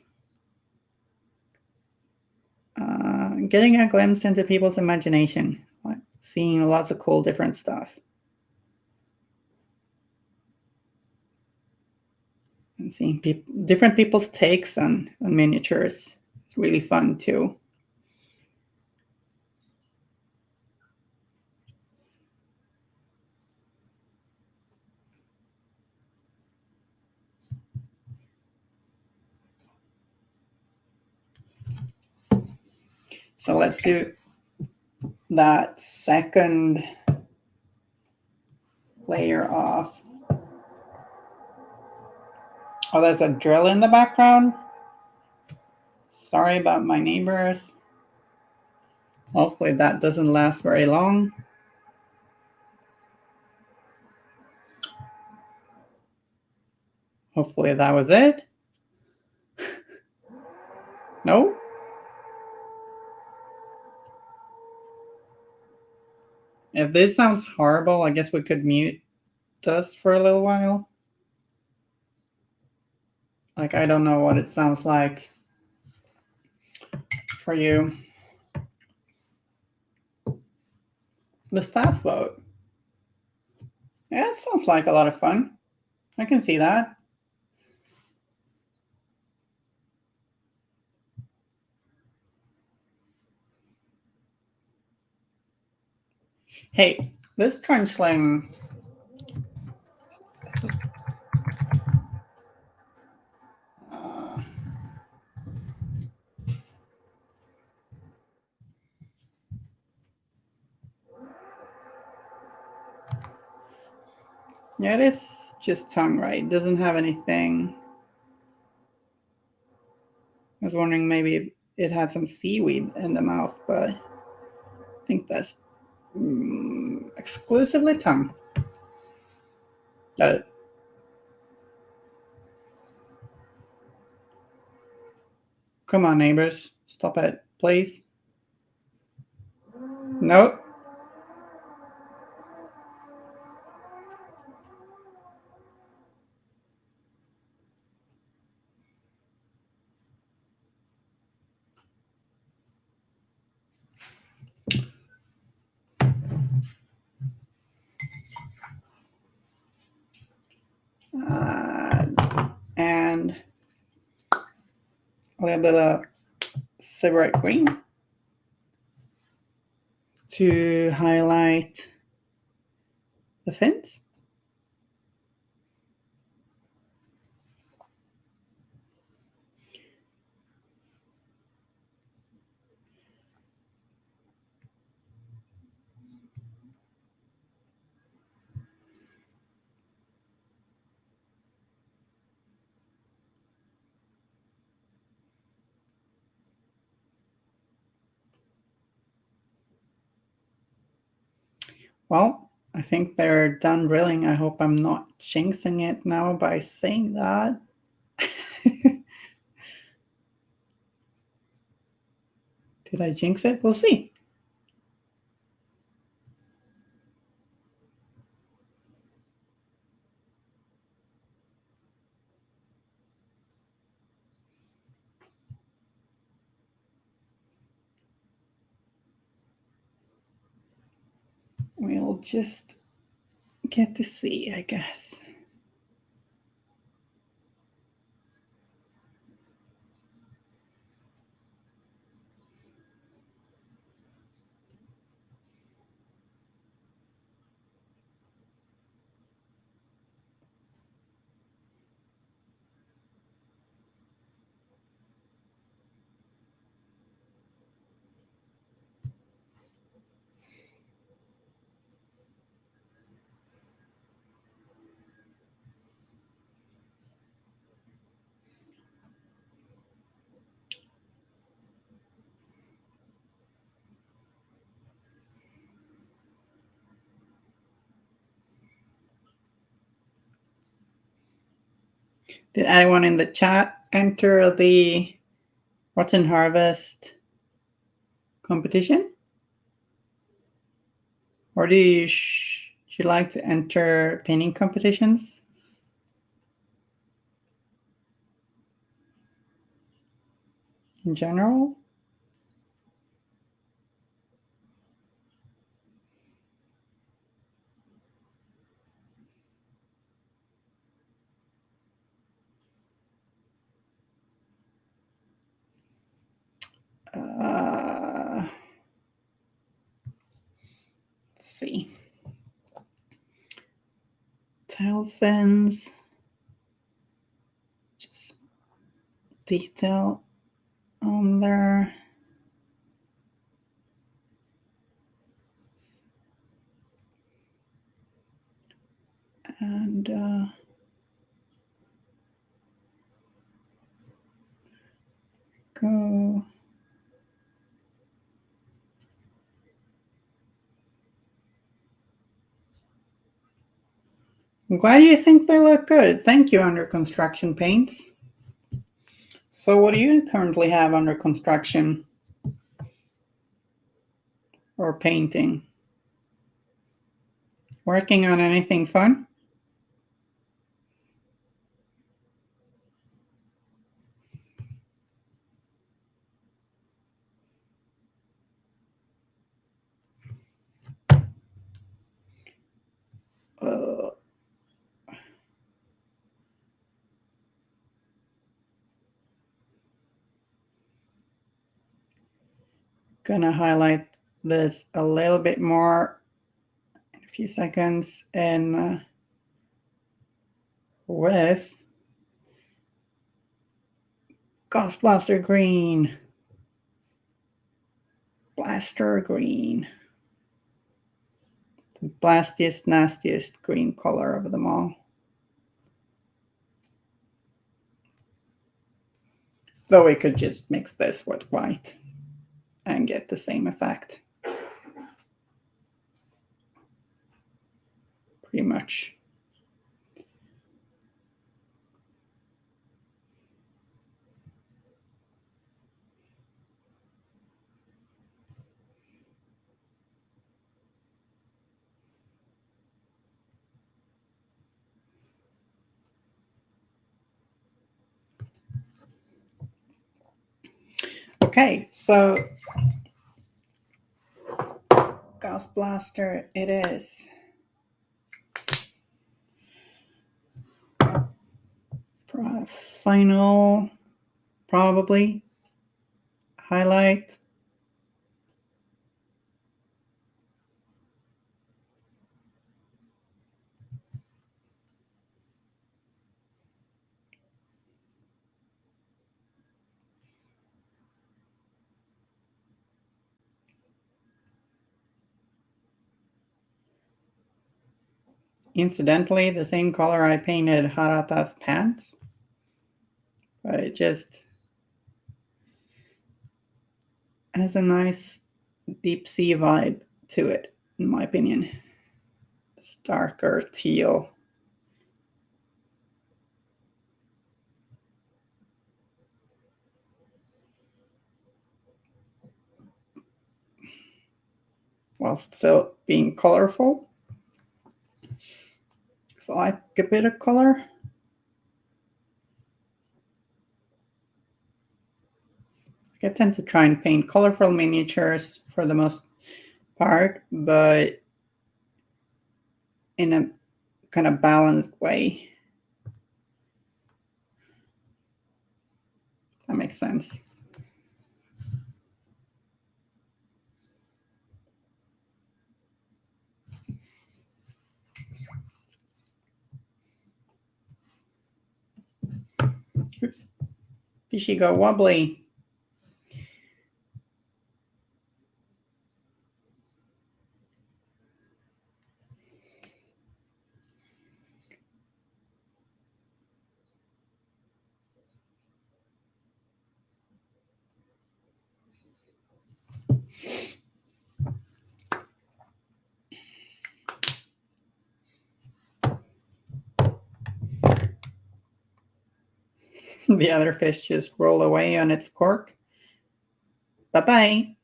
getting a glimpse into people's imagination, like seeing lots of cool different stuff. And seeing different people's takes on miniatures. It's really fun too. So let's do that second layer off. Oh, there's a drill in the background. Sorry about my neighbors. Hopefully that doesn't last very long. Hopefully that was it. No? If this sounds horrible, I guess we could mute this for a little while. Like, I don't know what it sounds like for you. The staff vote. Yeah, it sounds like a lot of fun. I can see that. Hey, this trenchling. Yeah, it is just tongue, right? It doesn't have anything. I was wondering maybe it had some seaweed in the mouth, but I think that's exclusively tongue. Come on, neighbors. Stop it, please. Nope. And a little bit of cigarette green to highlight the fins. Well, I think they're done drilling. I hope I'm not jinxing it now by saying that. Did I jinx it? We'll see. We'll just get to see, I guess. Did anyone in the chat enter the Rotten Harvest competition? Or do you like to enter painting competitions? In general? Let's see. Tail fins. Just detail on there. And go. I'm glad you think they look good. Thank you, Under Construction Paints. So what do you currently have under construction or painting? Working on anything fun? Gonna highlight this a little bit more in a few seconds, and with Gauss Blaster green, Blaster green, the blastiest, nastiest green color of them all. Though we could just mix this with white and get the same effect. Pretty much. Okay, so Gauss Blaster it is. Final, probably, highlight. Incidentally, the same color I painted Harata's pants, but it just has a nice deep sea vibe to it, in my opinion. It's darker teal. While still being colorful. So I like a bit of color. I tend to try and paint colorful miniatures for the most part, but in a kind of balanced way. If that makes sense. Oops. Fishy go wobbly. The other fish just roll away on its cork. Bye-bye.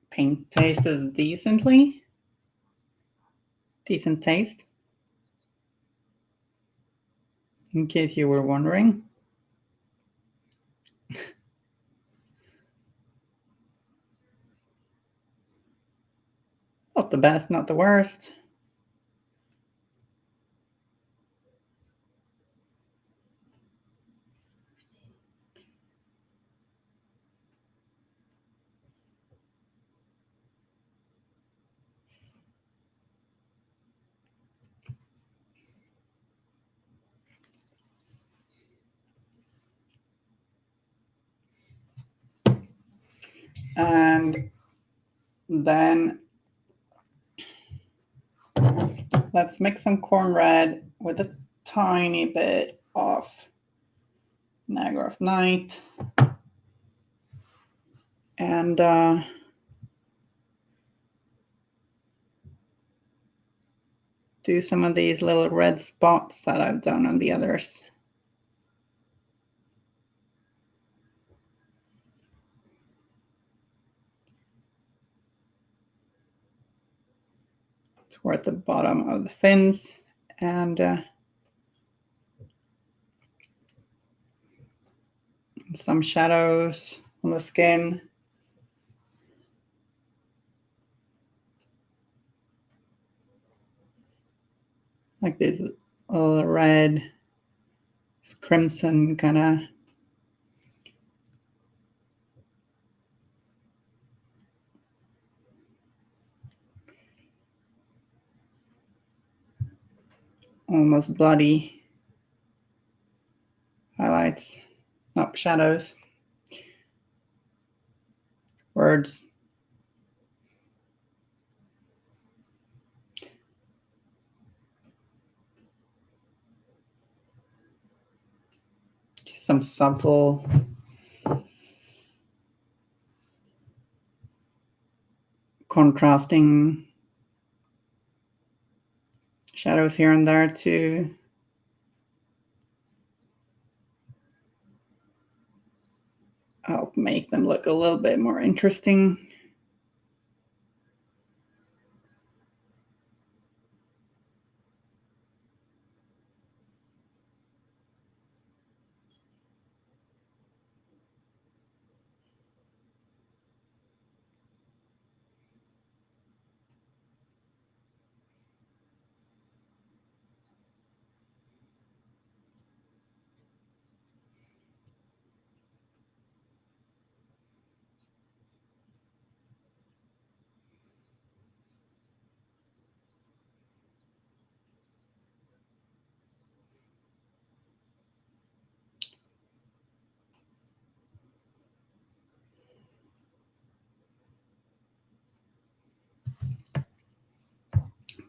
Paint tastes decent taste, in case you were wondering. Not the best, not the worst. And then let's mix some corn red with a tiny bit of Niagara of Night. And do some of these little red spots that I've done on the others. Toward the bottom of the fins, and some shadows on the skin. Like this red, crimson kind of. Almost bloody highlights, not shadows, words. Just some subtle contrasting shadows here and there to help make them look a little bit more interesting.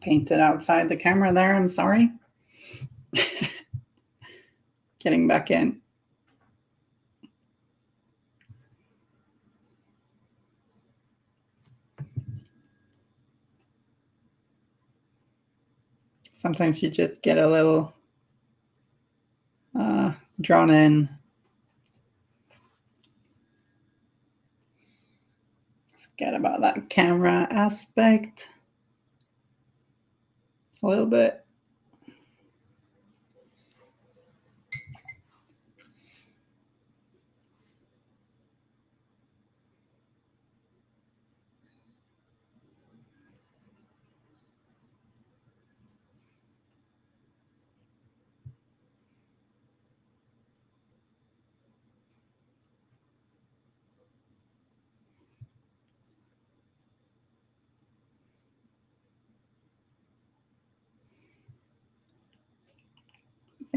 Painted outside the camera there, I'm sorry. Getting back in. Sometimes you just get a little drawn in. Forget about that camera aspect a little bit.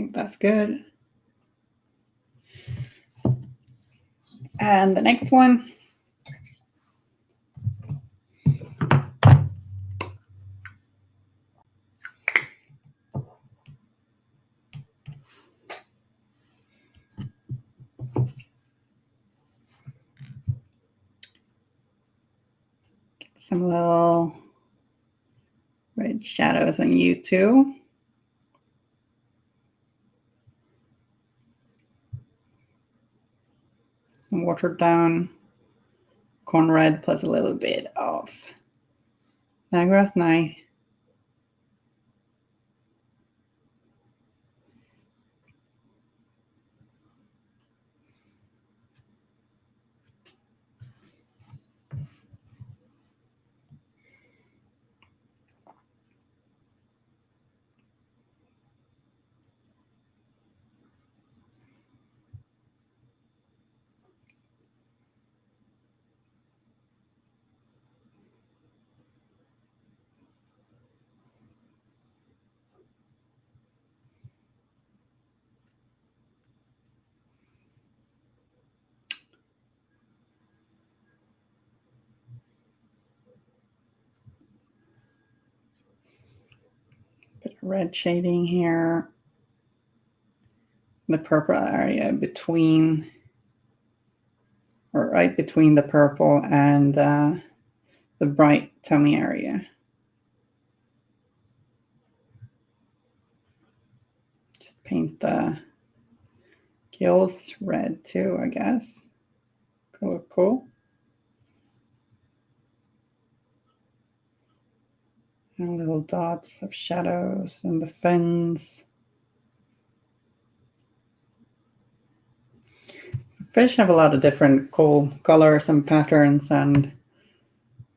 think that's good. And the next one. Some little red shadows on you too. Some watered down corn red plus a little bit of Nagrath Night. Bit of red shading here. The purple area between, or right between the purple and the bright tummy area. Just paint the gills red too, I guess. Cool. And little dots of shadows and the fins. Fish have a lot of different cool colors and patterns, and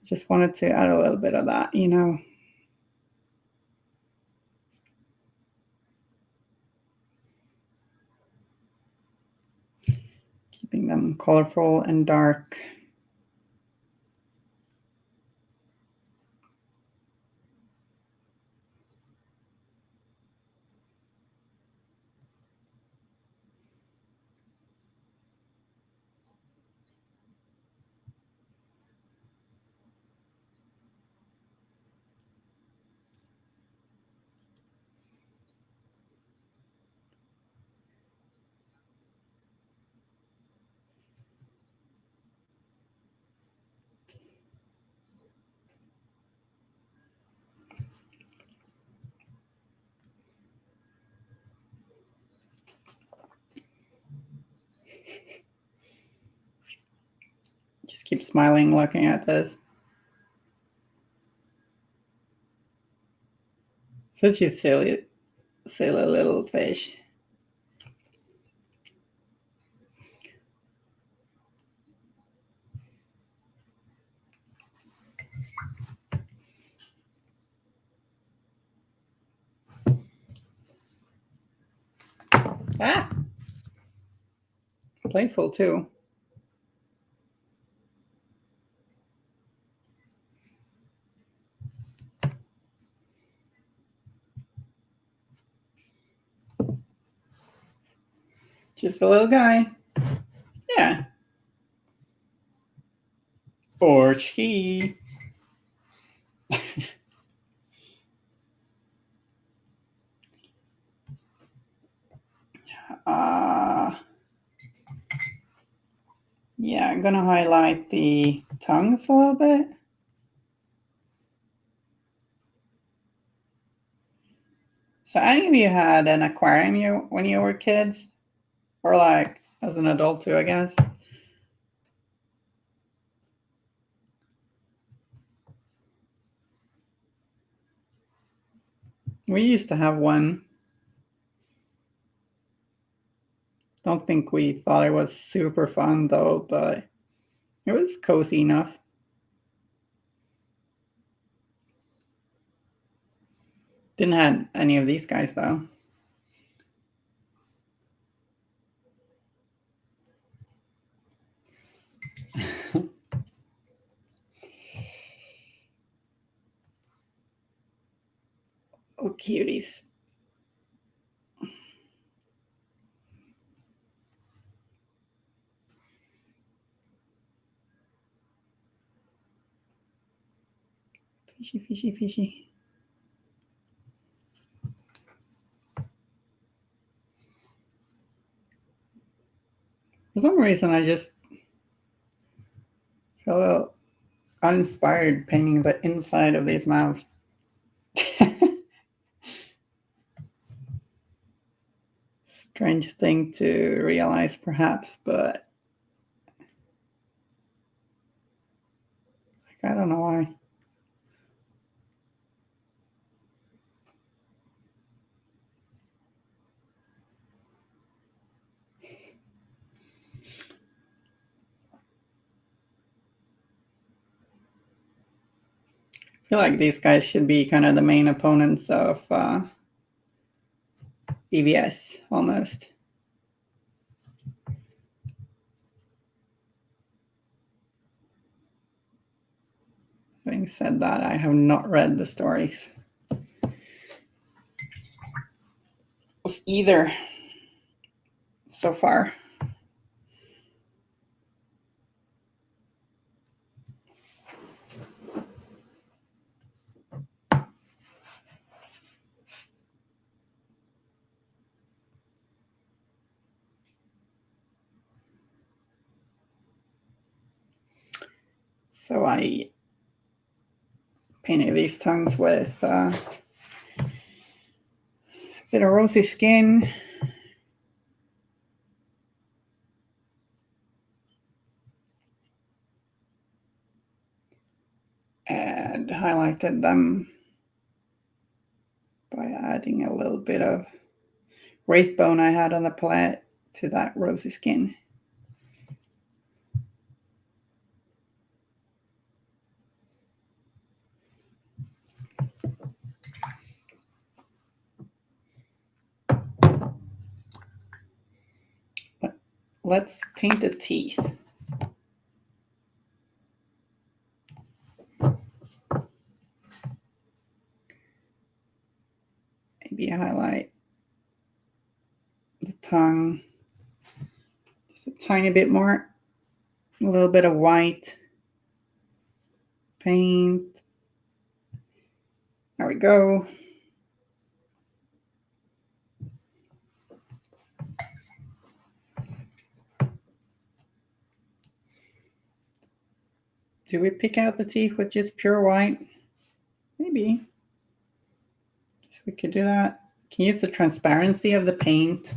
just wanted to add a little bit of that, you know. Keeping them colorful and dark. Just keep smiling looking at this. Such a silly little fish. Ah! Playful too. Just a little guy. Yeah. Borchki. Yeah, I'm gonna highlight the tongues a little bit. So any of you had an aquarium when you were kids? Or like as an adult too, I guess? We used to have one. Don't think we thought it was super fun though, but it was cozy enough. Didn't have any of these guys though. Oh, cuties. Fishy, fishy, fishy. For some reason, I just feel a little uninspired painting the inside of these mouths. Strange thing to realize, perhaps, but I don't know why. I feel like these guys should be kind of the main opponents of EVS, almost. Having said that, I have not read the stories of either so far. So I painted these tongues with a bit of Rosy Skin, and highlighted them by adding a little bit of wraith bone I had on the palette to that Rosy Skin. Let's paint the teeth. Maybe highlight the tongue just a tiny bit more. A little bit of white paint. There we go. Do we pick out the teeth with just pure white? Maybe. So we could do that. Can use the transparency of the paint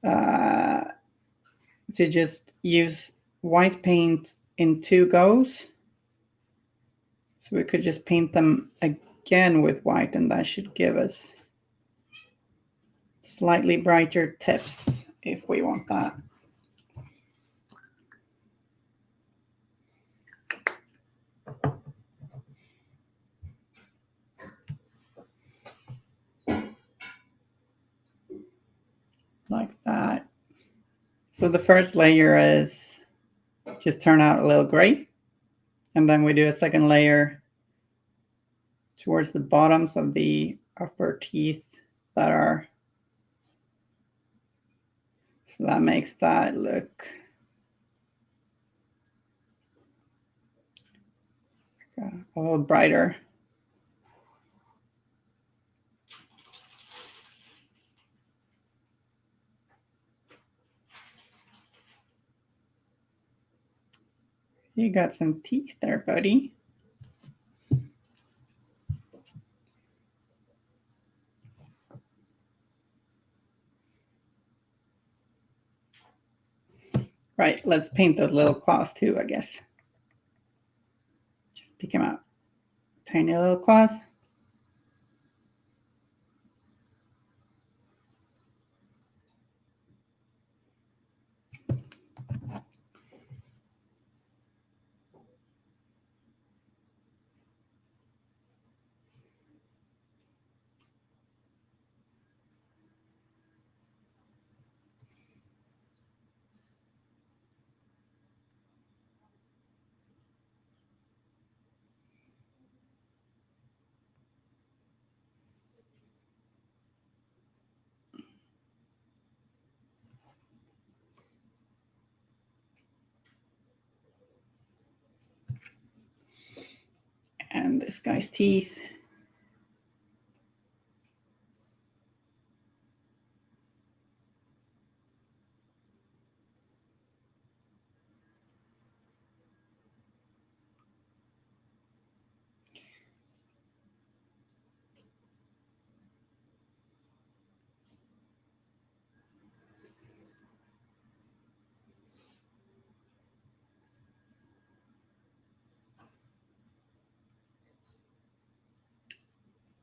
to just use white paint in 2 goes. So we could just paint them again with white, and that should give us slightly brighter tips if we want that. Like that. So the first layer is just turn out a little gray, and then we do a second layer towards the bottoms of the upper teeth that are, so that makes that look a little brighter. You got some teeth there, buddy. Right, let's paint those little claws too, I guess. Just pick them out. Tiny little claws. this guy's teeth.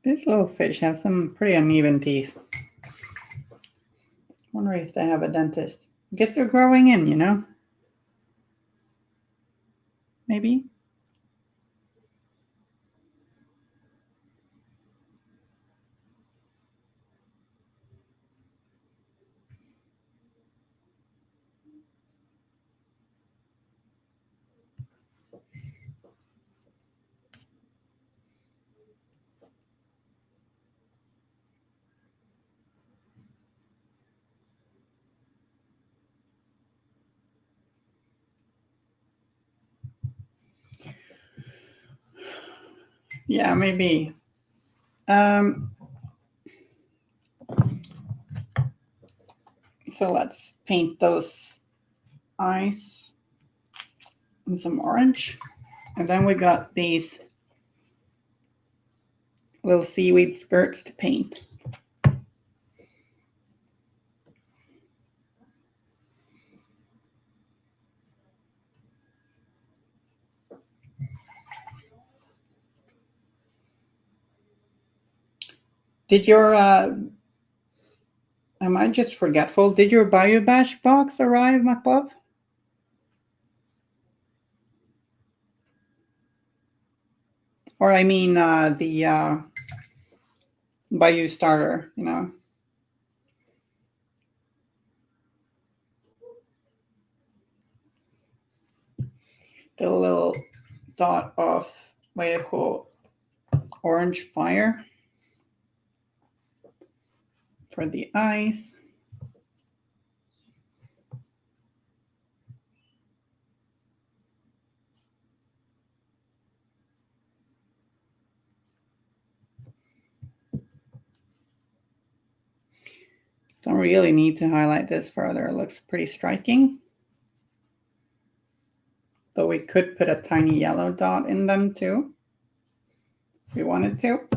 This little fish has some pretty uneven teeth. Wonder if they have a dentist. I guess they're growing in, you know? Maybe? Yeah, maybe. So let's paint those eyes in some orange. And then we got these little seaweed skirts to paint. Did your, am I just forgetful? Did your BioBash box arrive, my love? Or I mean the Bayou starter, you know? The little dot of Vallejo orange fire for the eyes. Don't really need to highlight this further. It looks pretty striking. Though we could put a tiny yellow dot in them too, if we wanted to.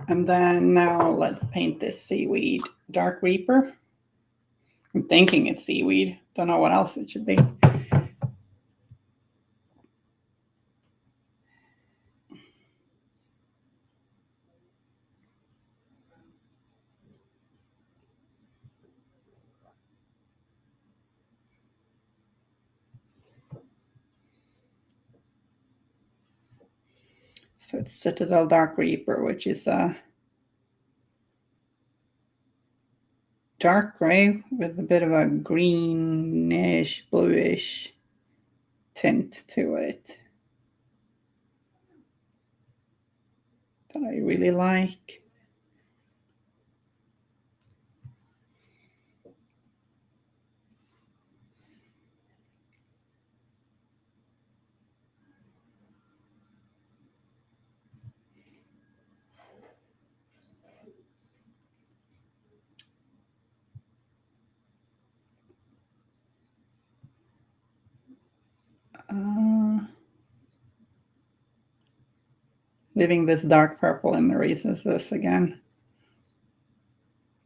And then now let's paint this seaweed Dark Reaper. I'm thinking it's seaweed. Don't know what else it should be. So it's Citadel Dark Reaper, which is a dark gray with a bit of a greenish, bluish tint to it that I really like. Leaving this dark purple in the recesses again.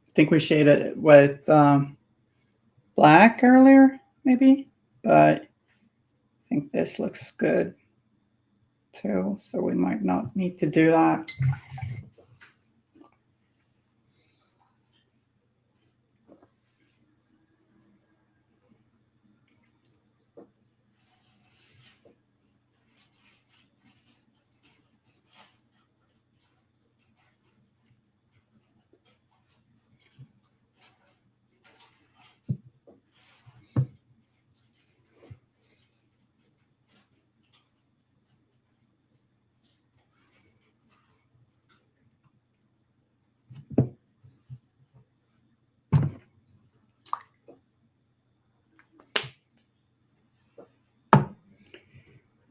I think we shaded it with black earlier, maybe, but I think this looks good too, so we might not need to do that.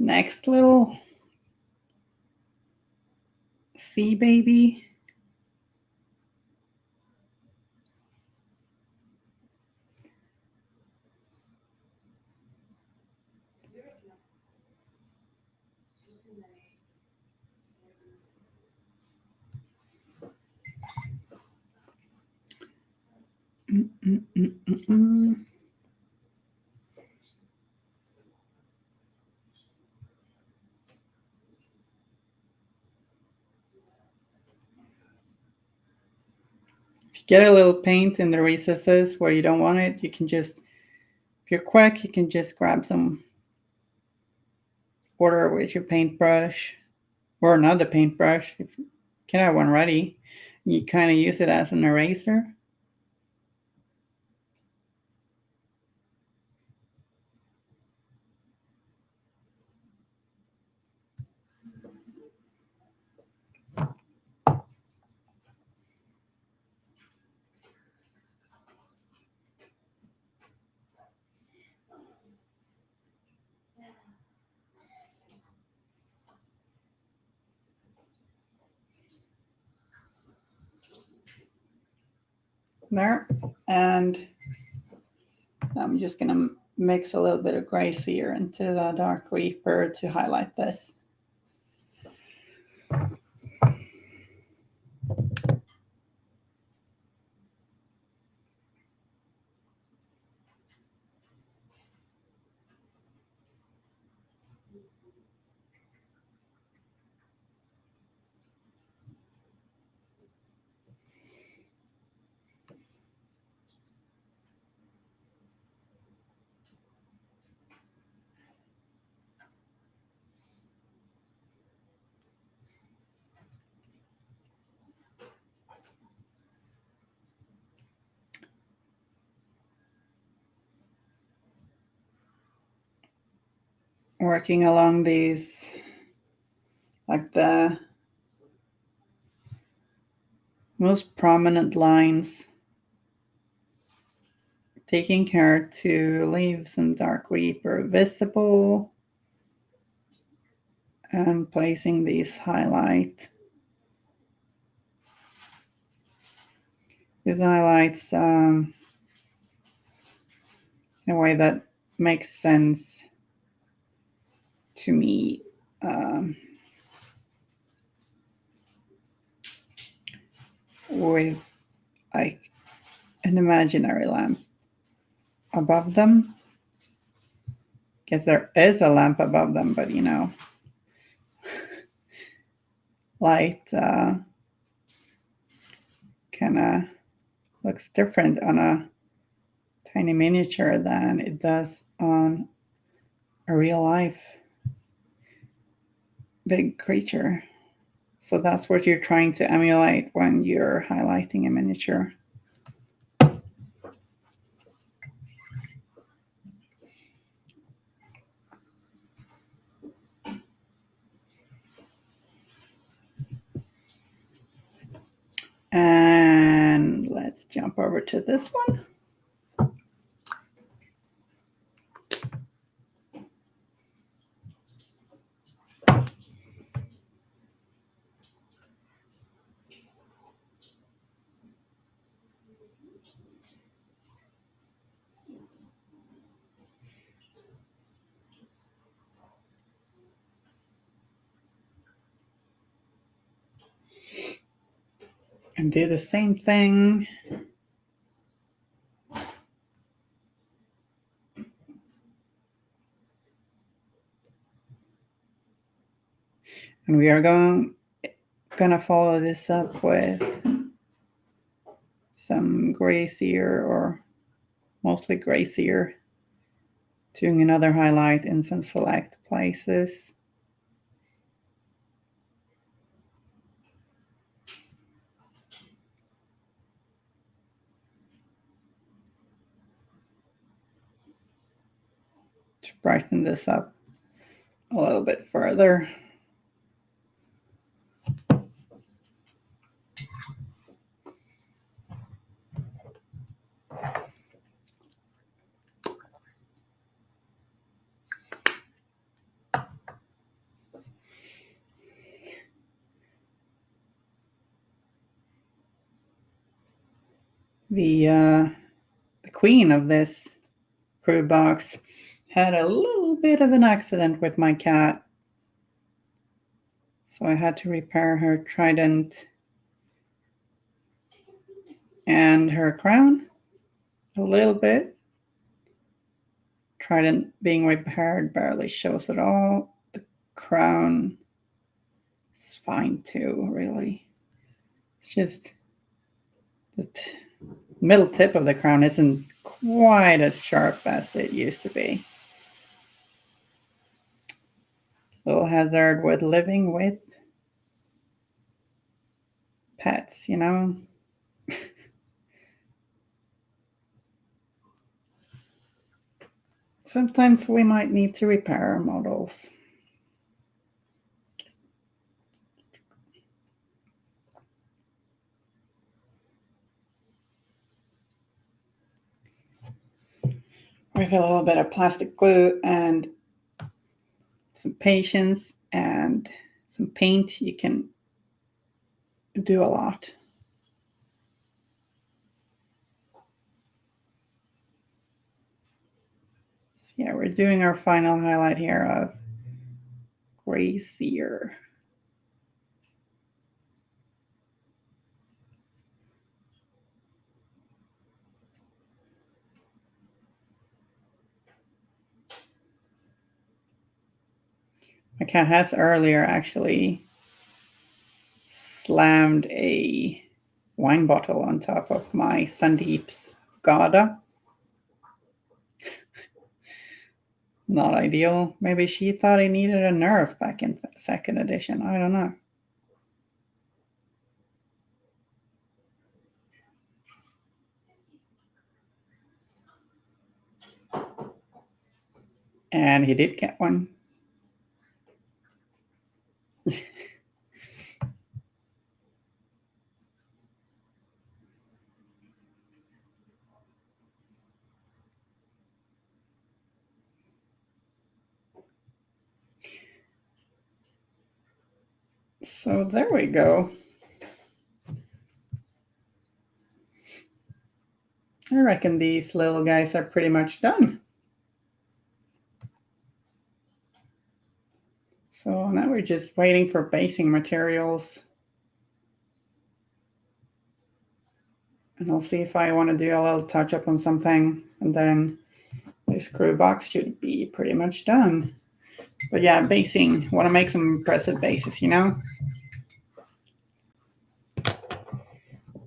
next little sea baby. If you get a little paint in the recesses where you don't want it, you can just, if you're quick, you can just grab some water with your paintbrush or another paintbrush. If you can have one ready, you kind of use it as an eraser. There, and I'm just gonna mix a little bit of gray sear into the dark reaper to highlight this. Working along these, like the most prominent lines, taking care to leave some dark reaper visible and placing these highlights in a way that makes sense to me. With like an imaginary lamp above them. Guess there is a lamp above them, but you know, light kind of looks different on a tiny miniature than it does on a real life big creature. So that's what you're trying to emulate when you're highlighting a miniature. And let's jump over to this one. And do the same thing. And we are gonna follow this up with some gray sear, or mostly gray sear, doing another highlight in some select places. To brighten this up a little bit further. the queen of this crew box had a little bit of an accident with my cat. So I had to repair her trident and her crown a little bit. Trident being repaired barely shows at all. The crown is fine too, really. It's just the middle tip of the crown isn't quite as sharp as it used to be. Little hazard with living with pets, you know? Sometimes we might need to repair our models. With a little bit of plastic glue and some patience and some paint, you can do a lot. So yeah, we're doing our final highlight here of Grazier. My cat has earlier actually slammed a wine bottle on top of my Sandeep's Gada. Not ideal. Maybe she thought he needed a nerf back in second edition. I don't know. And he did get one. So there we go. I reckon these little guys are pretty much done. So now we're just waiting for basing materials. And I'll see if I want to do a little touch up on something. And then this crew box should be pretty much done. But yeah, basing. Want to make some impressive bases, you know?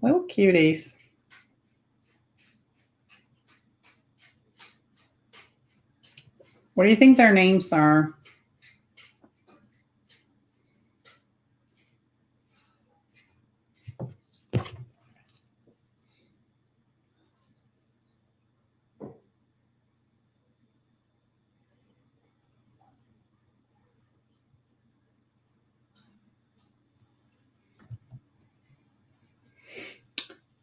Little cuties. What do you think their names are?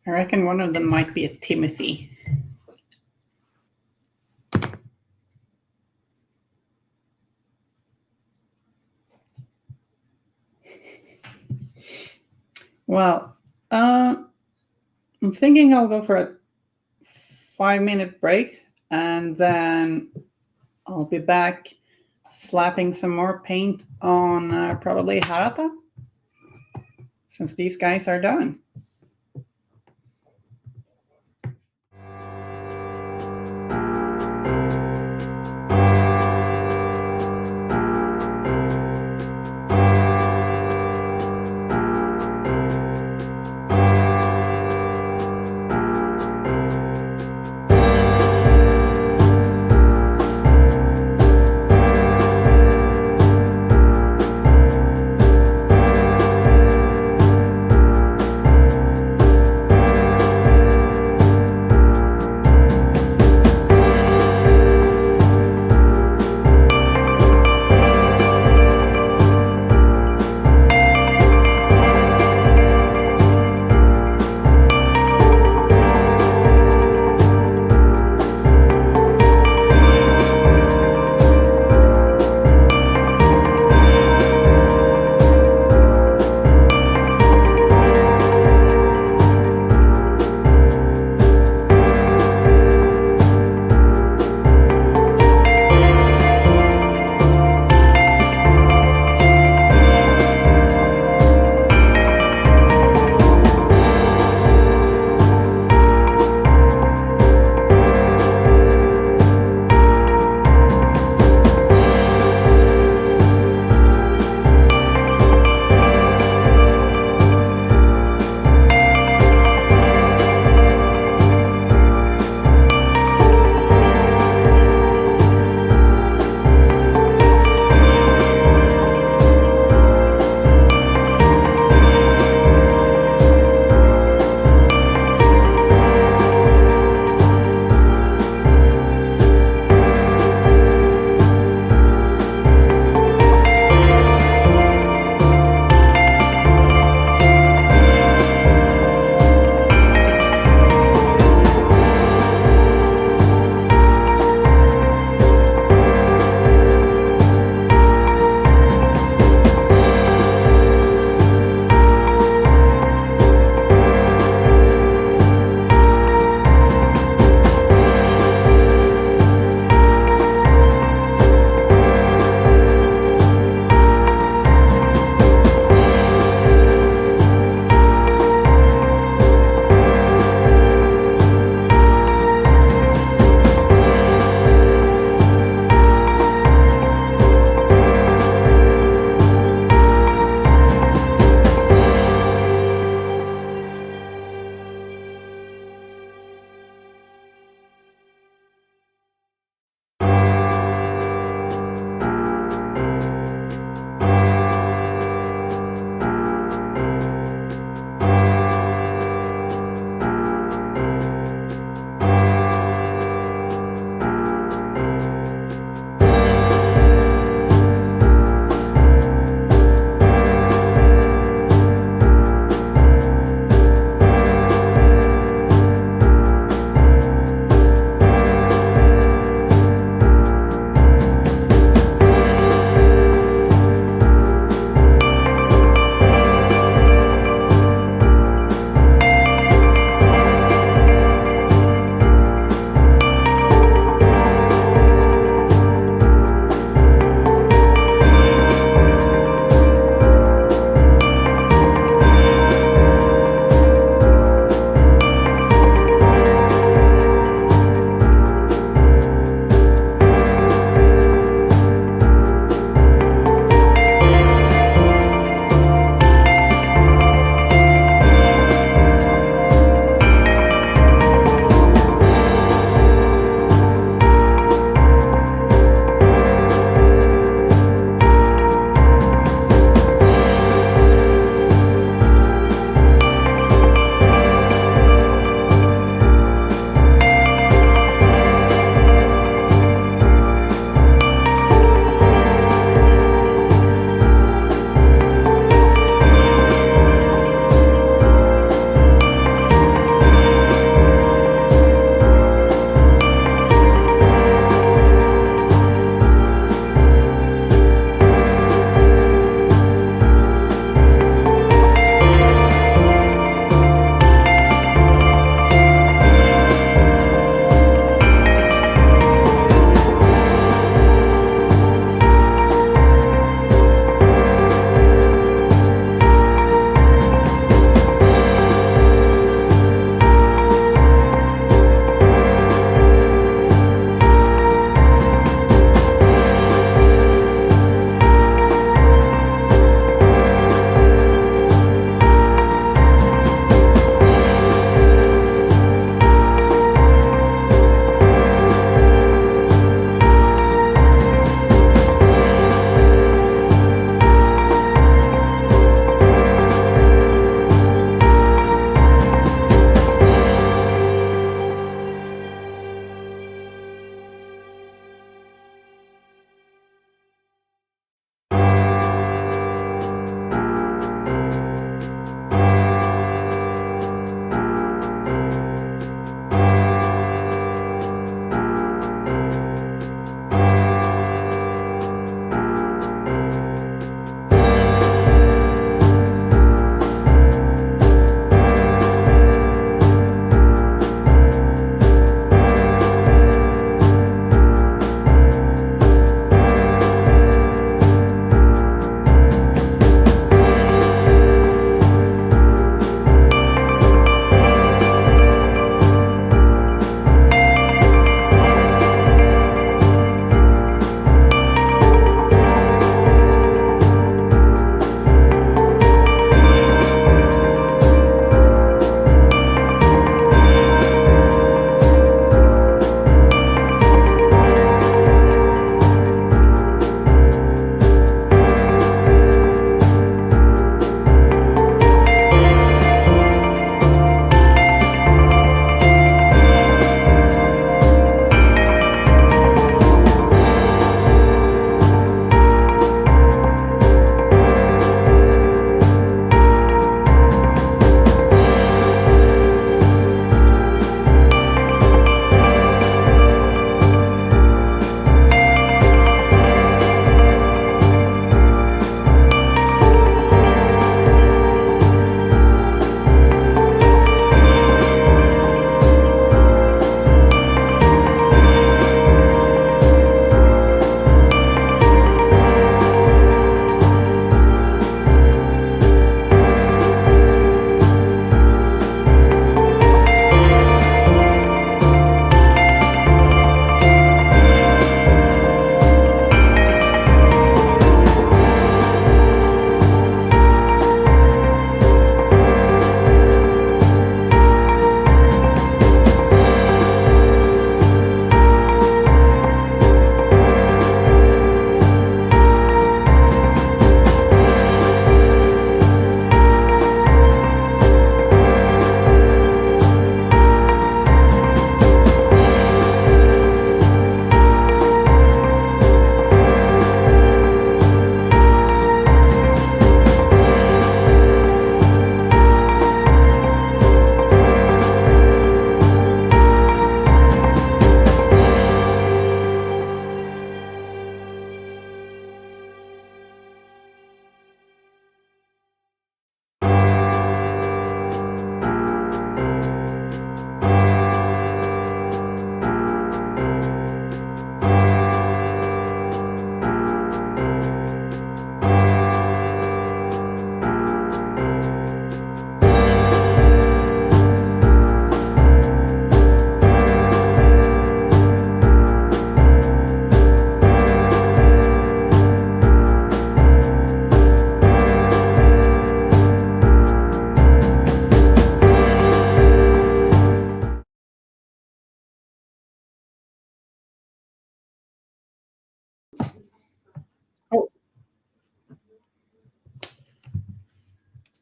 I reckon one of them might be a Timothy. Well, I'm thinking I'll go for a 5-minute break and then I'll be back slapping some more paint on probably Harata, since these guys are done.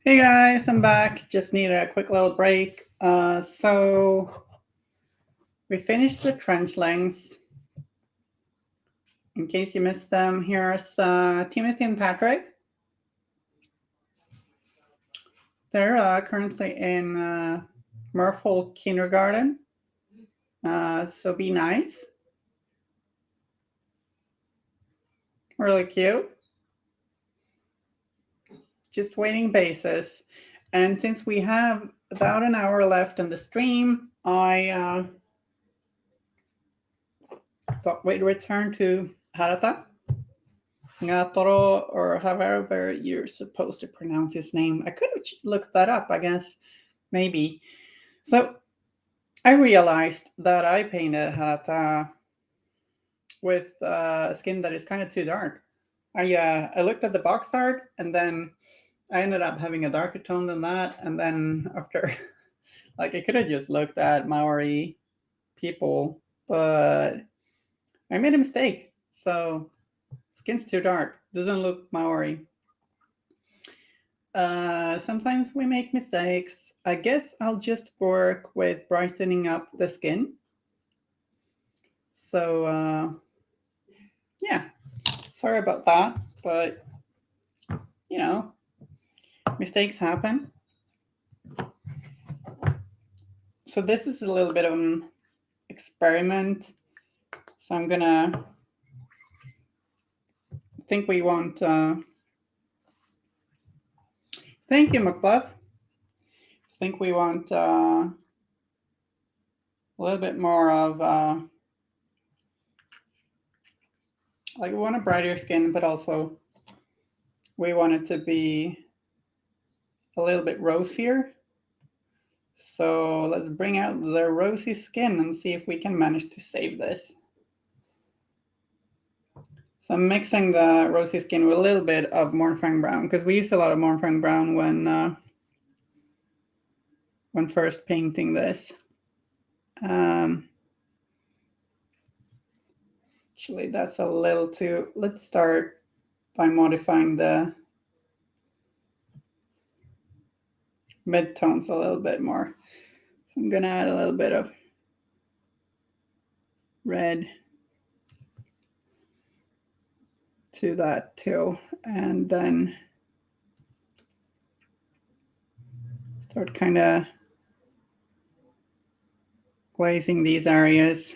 Hey guys, I'm back. Just needed a quick little break. So we finished the trenchlings. In case you missed them, here's Timothy and Patrick. They're currently in Merfolk kindergarten. So be nice. Really cute. Just waiting bases. And since we have about an hour left in the stream, I thought we'd return to Harata. Gatoro, or however you're supposed to pronounce his name. I could have looked that up, I guess. Maybe. So I realized that I painted Harata with skin that is kind of too dark. I looked at the box art and then I ended up having a darker tone than that. And then after, like, I could have just looked at Maori people, but I made a mistake. So skin's too dark. Doesn't look Maori. Sometimes we make mistakes. I guess I'll just work with brightening up the skin. So, yeah, sorry about that, but you know, mistakes happen. So this is a little bit of an experiment. So I'm gonna think we want. Thank you, McBuff. I think we want a little bit more of like we want a brighter skin, but also we want it to be a little bit rosier. So let's bring out the Rosy Skin and see if we can manage to save this. So I'm mixing the Rosy Skin with a little bit of Mornfang Brown because we used a lot of Mornfang Brown when first painting this. Actually, that's a little too. Let's start by modifying the midtones a little bit more. So I'm gonna add a little bit of red to that too, and then start kind of glazing these areas.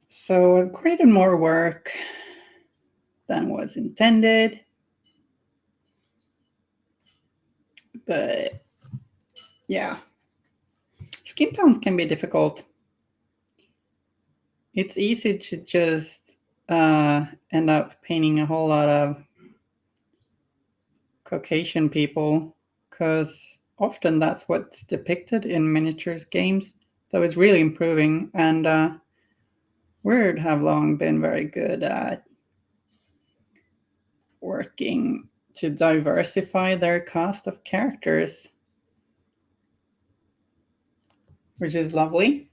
So I've created more work than was intended, but yeah, skin tones can be difficult. It's easy to just end up painting a whole lot of Caucasian people because often that's what's depicted in miniatures games, though it's really improving. And Wyrd have long been very good at working to diversify their cast of characters, which is lovely.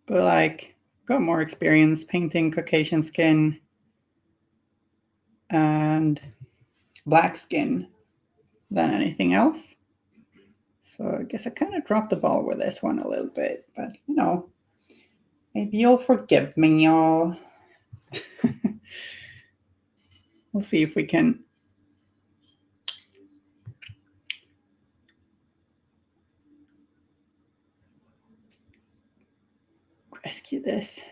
But like, got more experience painting Caucasian skin and black skin than anything else. So I guess I kind of dropped the ball with this one a little bit, but you know, maybe you'll forgive me, y'all. We'll see if we can rescue this.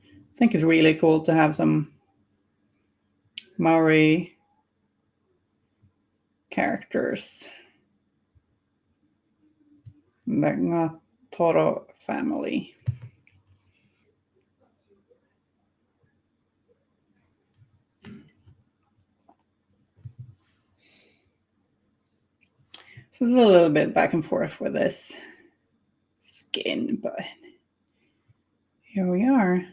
I think it's really cool to have some Maori characters. The Toro family. So it's a little bit back and forth with this skin, but here we are.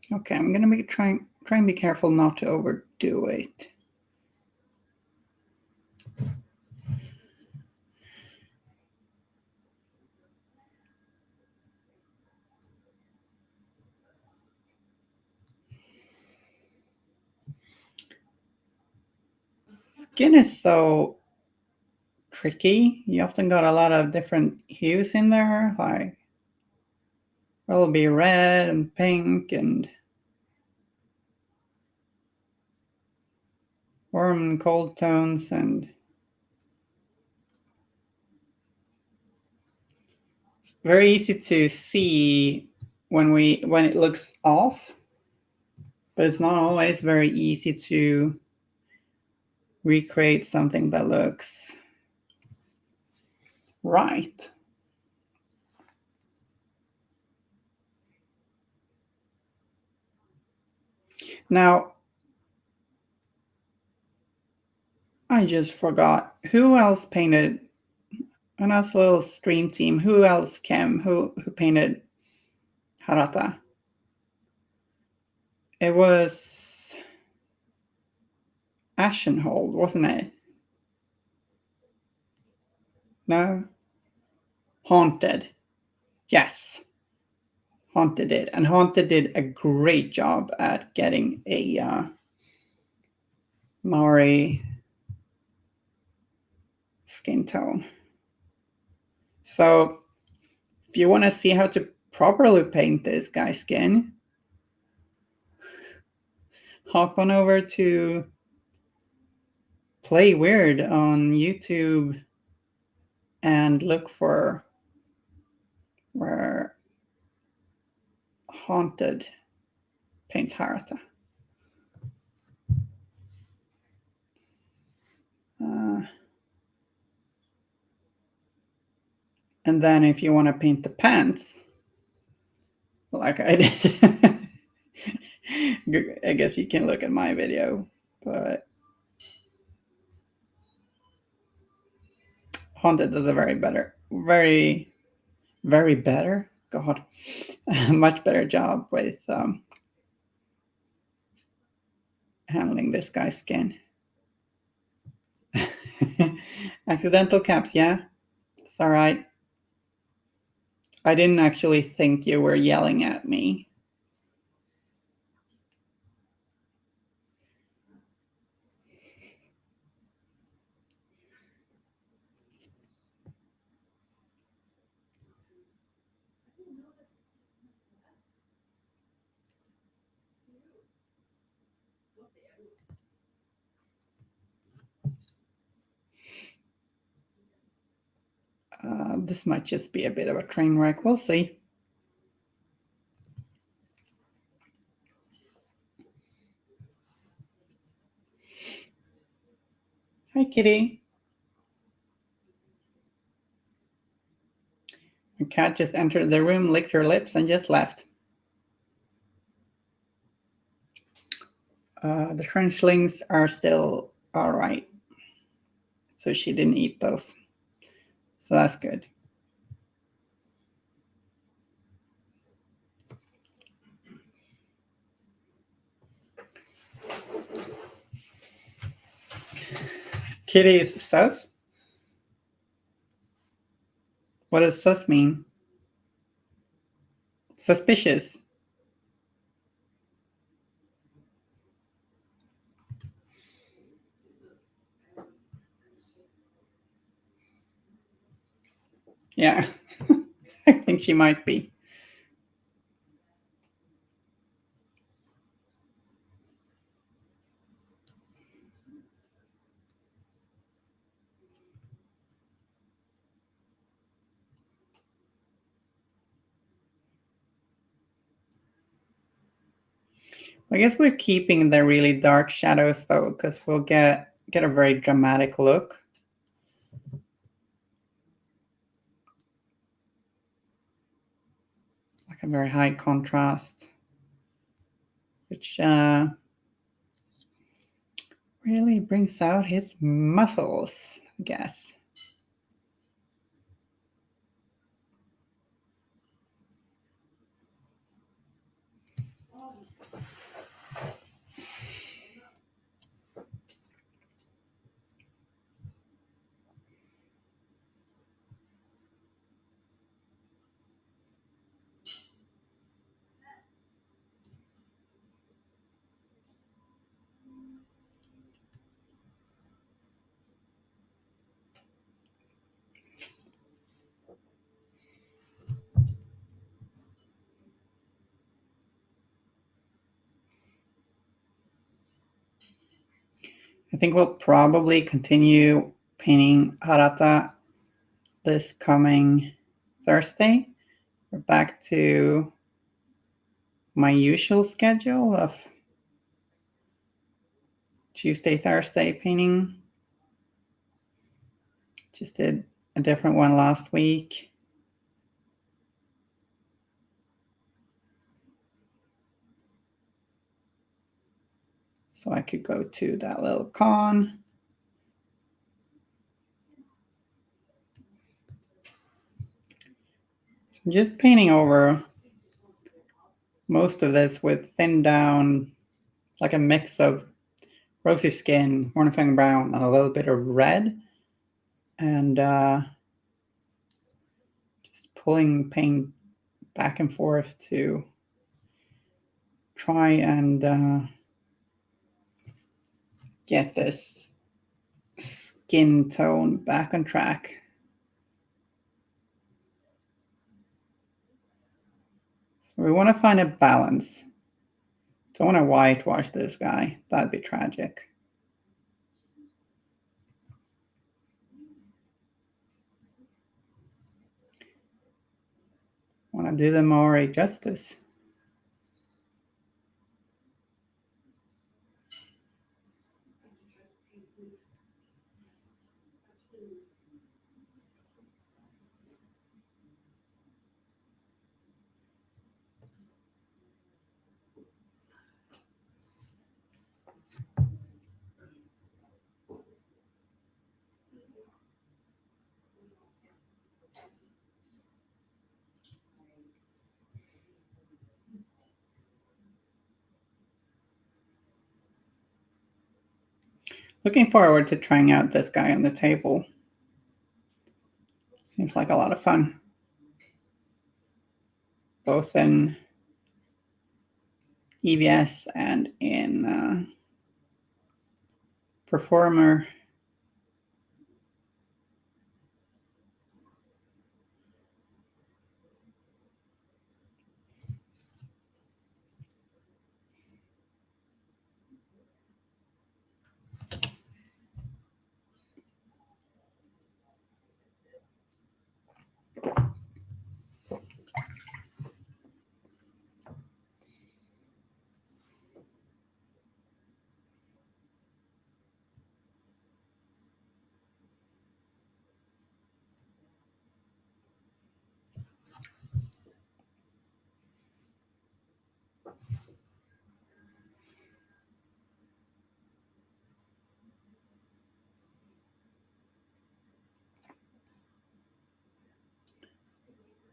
Okay, I'm gonna be try and be careful not to overdo it. Skin is so tricky. You often got a lot of different hues in there, like it'll be red and pink and warm and cold tones, and it's very easy to see when it looks off, but it's not always very easy to recreate something that looks right. Now, I just forgot who else painted. Another little stream team. Who else came? Who painted Harata? It was Ashenhold, wasn't it? No? Haunted. Yes. Haunted did. And Haunted did a great job at getting a Maori skin tone. So if you want to see how to properly paint this guy's skin, hop on over to Play Wyrd on YouTube and look for where Haunted paints Harata. And then if you want to paint the pants, like I did, I guess you can look at my video, but Haunted does a very better, God, much better job with handling this guy's skin. Accidental caps, yeah, it's all right. I didn't actually think you were yelling at me. This might just be a bit of a train wreck. We'll see. Hi, kitty. The cat just entered the room, licked her lips, and just left. The trenchlings are still all right. So she didn't eat those. So that's good. Kitty is sus? What does sus mean? Suspicious. Yeah, I think she might be. I guess we're keeping the really dark shadows though, because we'll get a very dramatic look. Like a very high contrast, which really brings out his muscles, I guess. I think we'll probably continue painting Harata this coming Thursday. We're back to my usual schedule of Tuesday, Thursday painting. Just did a different one last week. So I could go to that little con. So I'm just painting over most of this with thin down, like a mix of Rosy Skin, Morningfang Brown, and a little bit of red. And just pulling paint back and forth to try and get this skin tone back on track. So we want to find a balance. Don't want to whitewash this guy. That'd be tragic. Want to do them more justice. Looking forward to trying out this guy on the table. Seems like a lot of fun. Both in EVS and in Performer.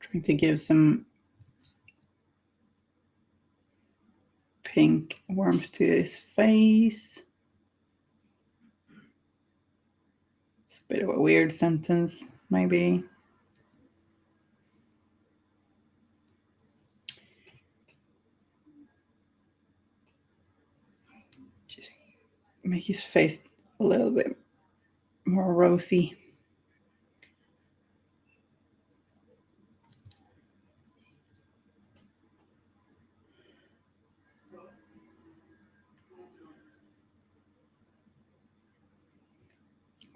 Trying to give some pink warmth to his face. It's a bit of a weird sentence, maybe. Just make his face a little bit more rosy.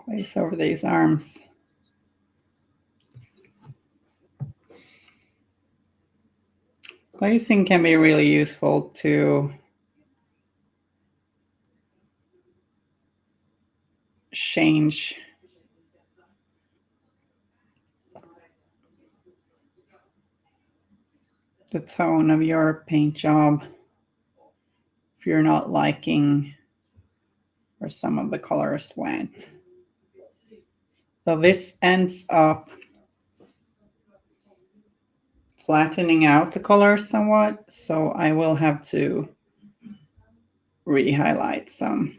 Place over these arms. Glazing can be really useful to change the tone of your paint job if you're not liking where some of the colors went. So this ends up flattening out the colors somewhat, so I will have to re-highlight some.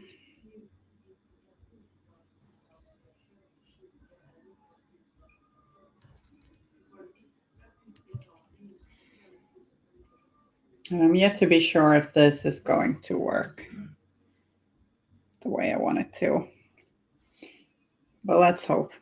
And I'm yet to be sure if this is going to work the way I want it to. But let's hope.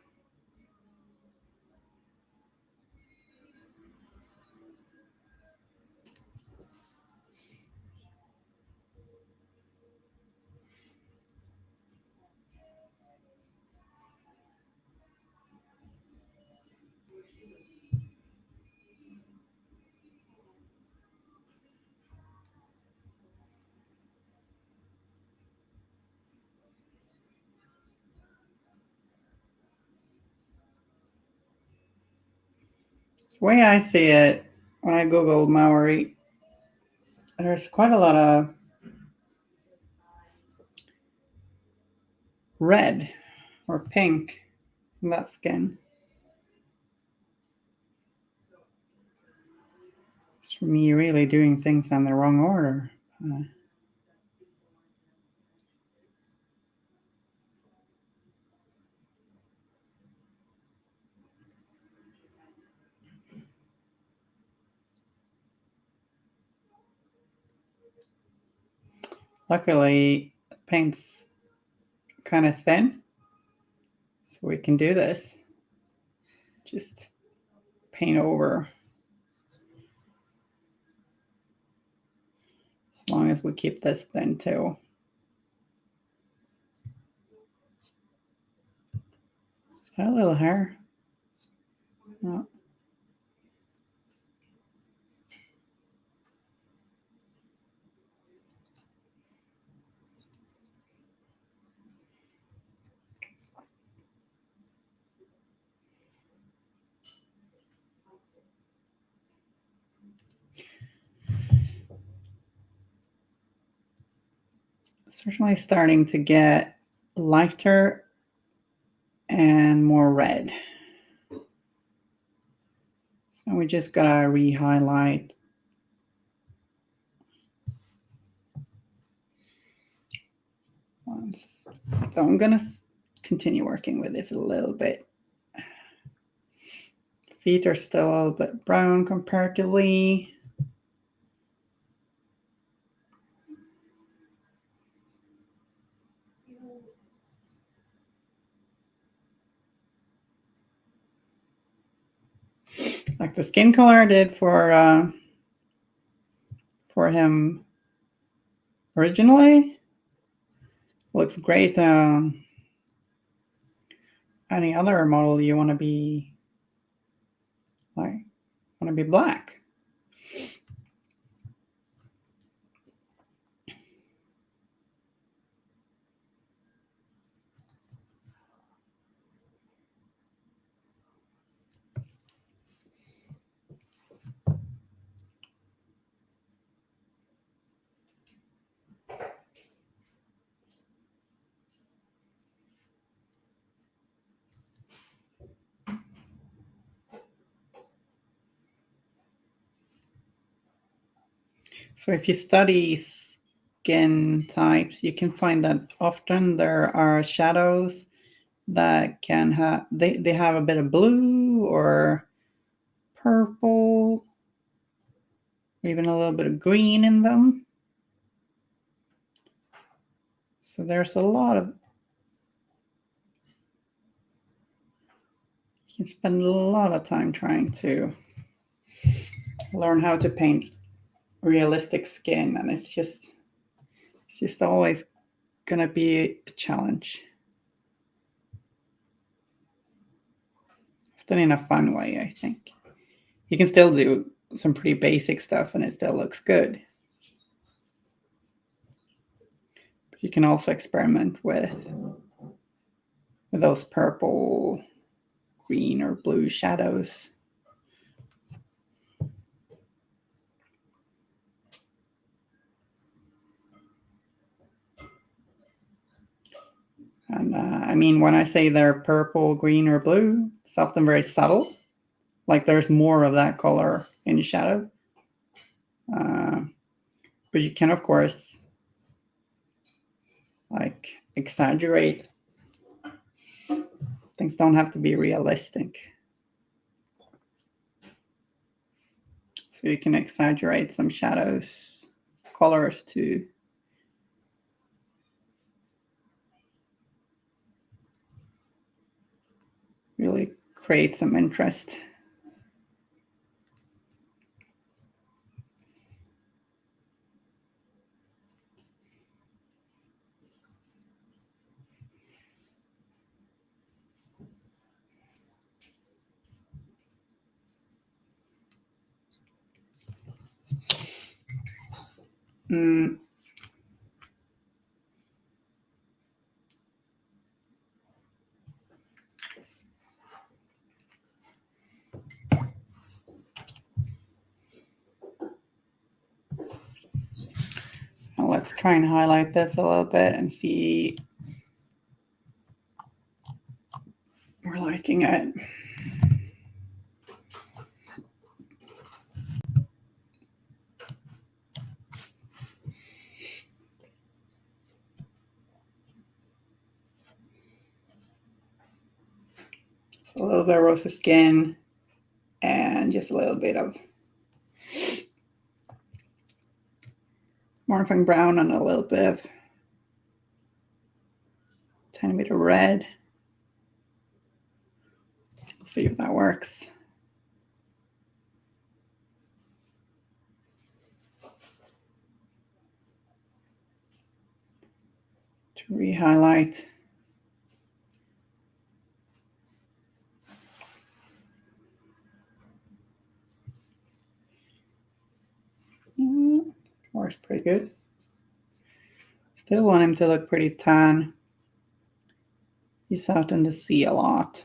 The way I see it, when I Googled Maori, there's quite a lot of red or pink in that skin. It's for me really doing things in the wrong order. Luckily, the paint's kind of thin, so we can do this. Just paint over. As long as we keep this thin too. Is that a little hair? No. Certainly starting to get lighter and more red. So we just gotta re-highlight. Once. So I'm gonna continue working with this a little bit. Feet are still a little bit brown comparatively. Like the skin color I did for him originally. Looks great. Any other model you want to be black. So if you study skin types, you can find that often there are shadows that can have, they have a bit of blue or purple, even a little bit of green in them. So there's a lot of, you can spend a lot of time trying to learn how to paint realistic skin, and it's just always gonna be a challenge. Often in a fun way, I think. You can still do some pretty basic stuff and it still looks good. But you can also experiment with those purple, green, or blue shadows. And I mean, when I say they're purple, green, or blue, it's often very subtle. Like there's more of that color in the shadow. But you can, of course, like exaggerate. Things don't have to be realistic. So you can exaggerate some shadows, colors to really create some interest. Let's try and highlight this a little bit and see. We're liking it. So a little bit of Rosy Skin and just a little bit of morphing brown and a little bit of tiny bit of red. Let's see if that works. To re-highlight. Works pretty good. Still want him to look pretty tan. He's out in the sea a lot.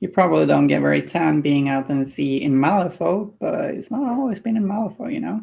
You probably don't get very tan being out in the sea in Malifaux, but it's not always been in Malifaux, you know?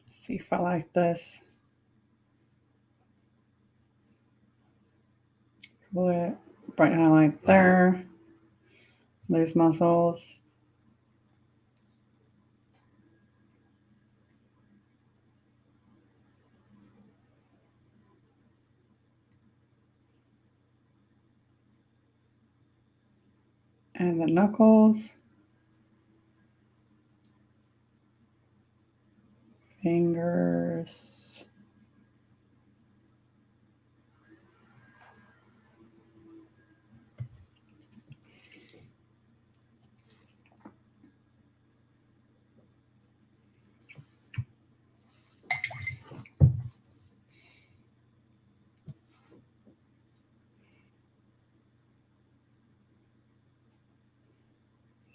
Let's see if I like this. Bright highlight there. Loose muscles. And the knuckles. Fingers.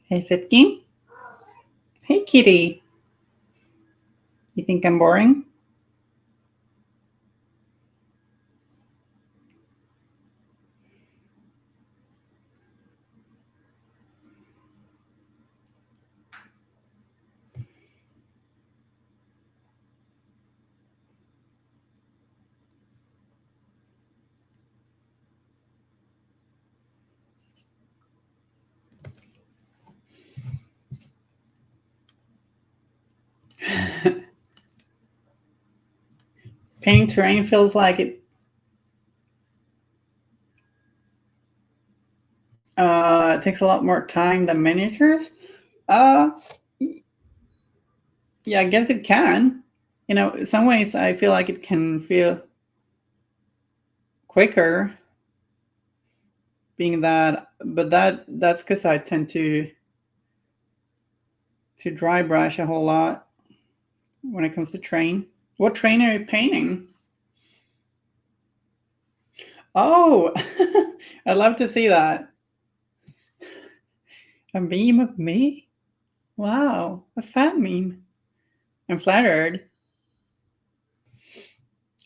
Hey, Sitkin. Hey, kitty. You think I'm boring? Painting terrain feels like it takes a lot more time than miniatures. Yeah, I guess it can. You know, in some ways I feel like it can feel quicker being that, but that's because I tend to dry brush a whole lot when it comes to train. What train are you painting? Oh, I'd love to see that. A meme of me? Wow, a fan meme. I'm flattered.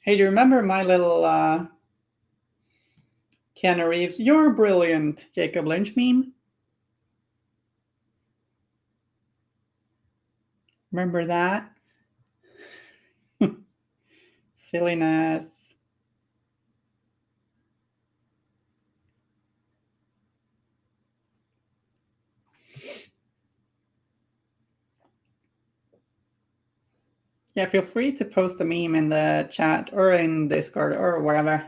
Hey, do you remember my little Keanu Reeves, "You're brilliant" Jacob Lynch meme? Remember that? Silliness. Yeah, feel free to post a meme in the chat or in Discord or wherever.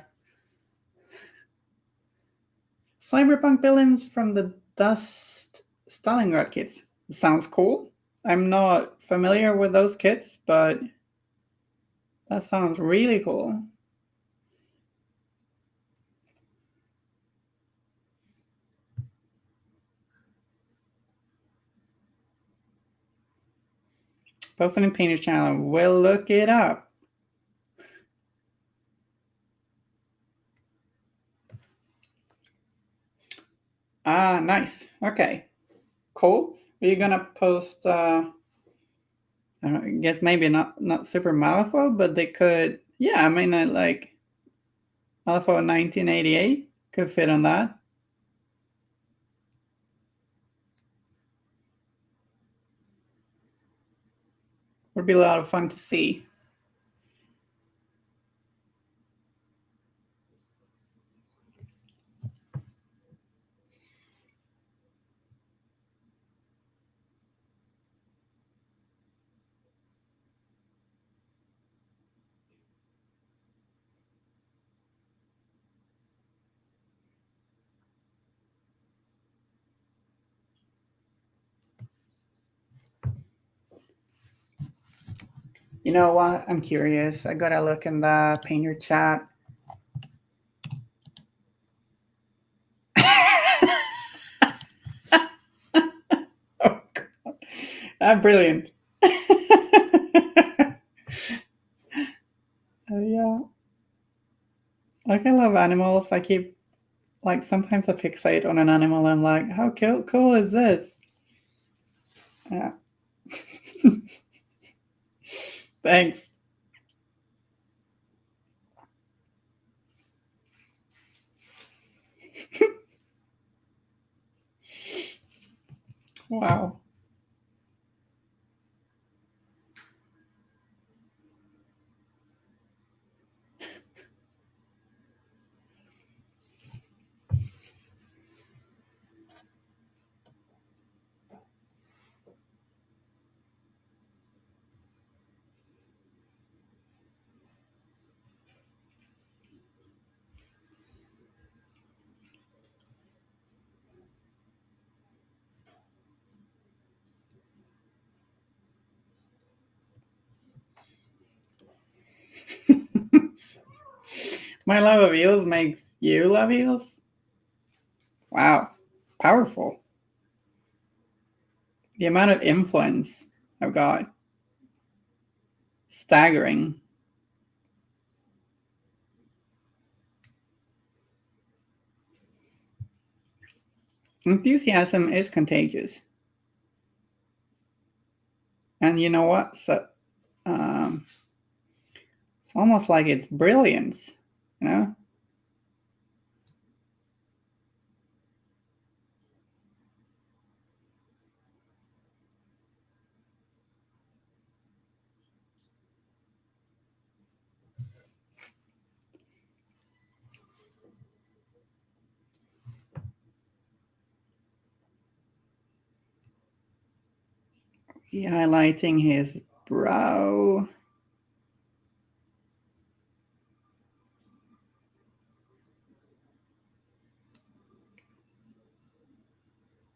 Cyberpunk villains from the Dust Stalingrad kits. Sounds cool. I'm not familiar with those kits, but that sounds really cool. Posted in Painter's channel. We'll look it up. Ah, nice. Okay. Cool. Are you gonna post I guess maybe not Super Malifaux, but they could, yeah, I mean like Malifaux 1988 could fit on that. Would be a lot of fun to see. You know what? I'm curious. I gotta look in the Painter chat. Oh, God. Brilliant. Yeah. Like, I love animals. I keep, like, sometimes I fixate on an animal and I'm like, how cool is this? Yeah. Thanks. Wow. My love of eels makes you love eels? Wow. Powerful. The amount of influence I've got. Staggering. Enthusiasm is contagious. And you know what? So, it's almost like it's brilliance, you know? Highlighting his brow.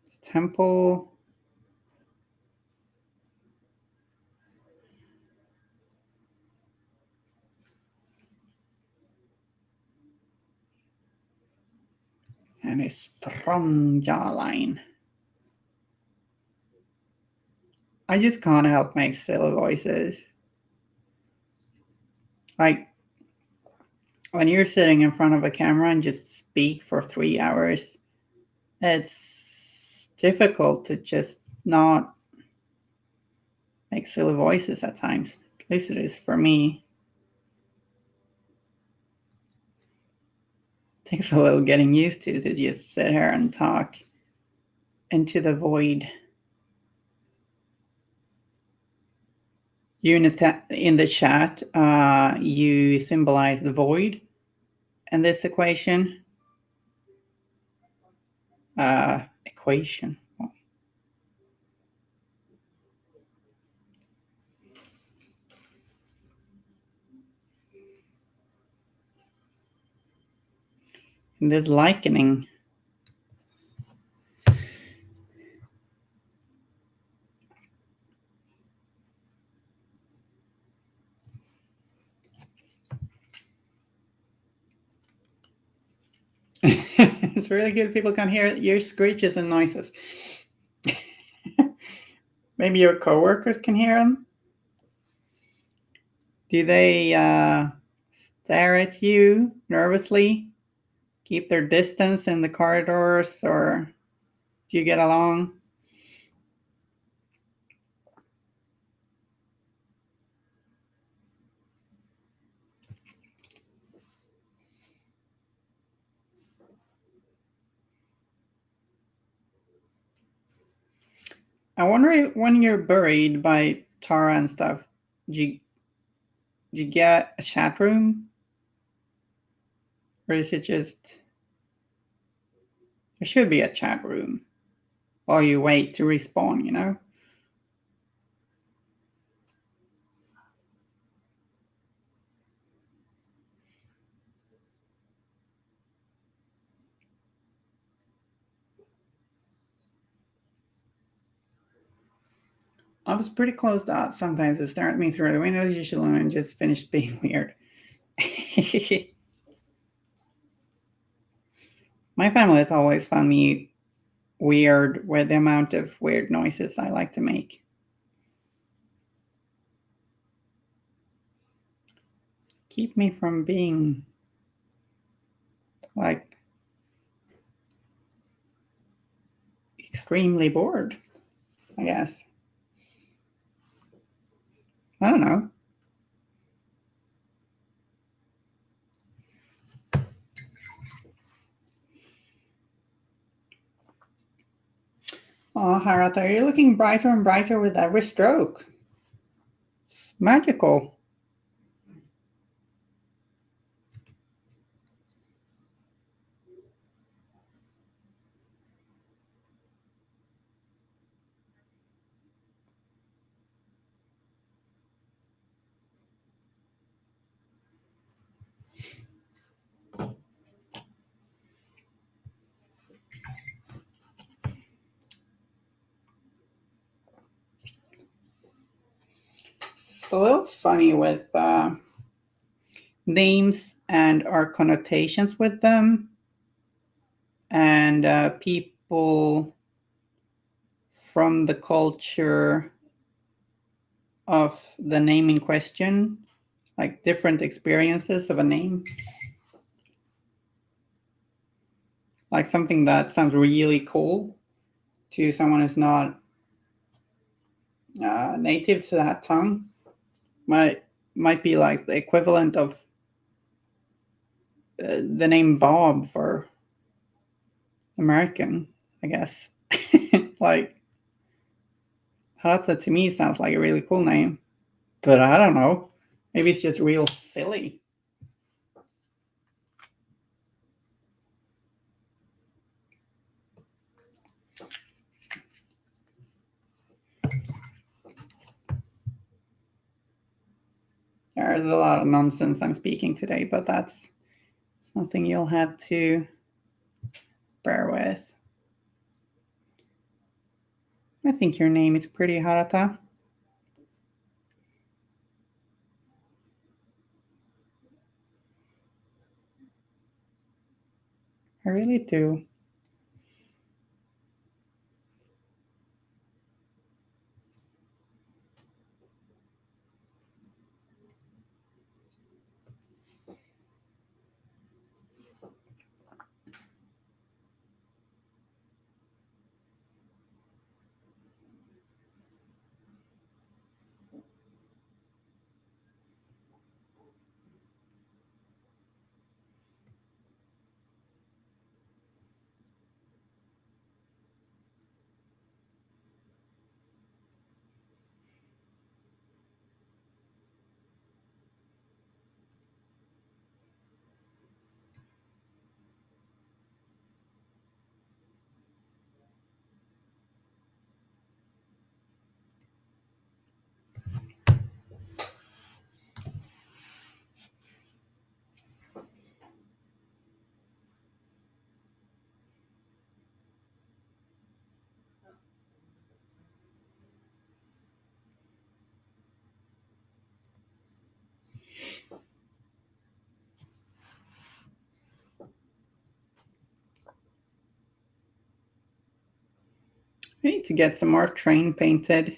His temple. And his strong jawline. I just can't help make silly voices. Like, when you're sitting in front of a camera and just speak for 3 hours, it's difficult to just not make silly voices at times. At least it is for me. Takes a little getting used to just sit here and talk into the void. You in the chat, you symbolize the void in this equation. Equation. In this likening. It's really good. People can hear your screeches and noises. Maybe your coworkers can hear them. Do they stare at you nervously? Keep their distance in the corridors, or do you get along? I wonder when you're buried by Tara and stuff, do you get a chat room? Or is it just, there should be a chat room while you wait to respawn, you know? I was pretty close to sometimes they stare at me through the windows, usually when I just finished being weird. My family has always found me weird with the amount of weird noises I like to make. Keep me from being like extremely bored, I guess. I don't know. Oh, Harata, you're looking brighter and brighter with every stroke. It's magical. It's a little funny with names and our connotations with them, and people from the culture of the name in question, like different experiences of a name. Like something that sounds really cool to someone who's not native to that tongue might be like the equivalent of the name Bob for American, I guess. Like Harata to me sounds like a really cool name, but I don't know. Maybe it's just real silly. There's a lot of nonsense I'm speaking today, but that's something you'll have to bear with. I think your name is pretty, Harata. I really do. I need to get some more train painted.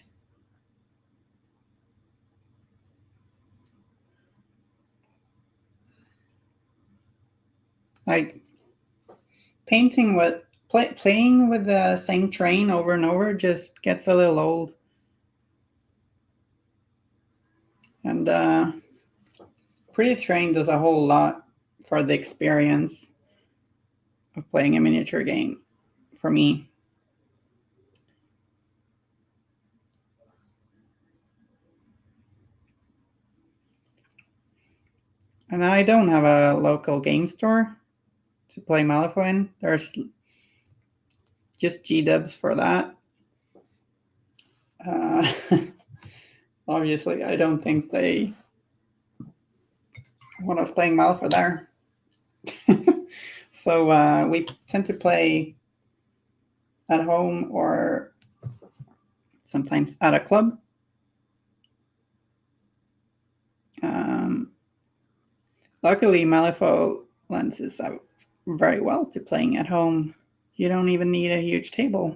Like painting with playing with the same train over and over just gets a little old. And Pretty Train does a whole lot for the experience of playing a miniature game for me. And I don't have a local game store to play Malifaux in. There's just G-dubs for that. Obviously, I don't think they want us playing Malifaux there. So we tend to play at home or sometimes at a club. Luckily, Malifaux lends itself very well to playing at home. You don't even need a huge table.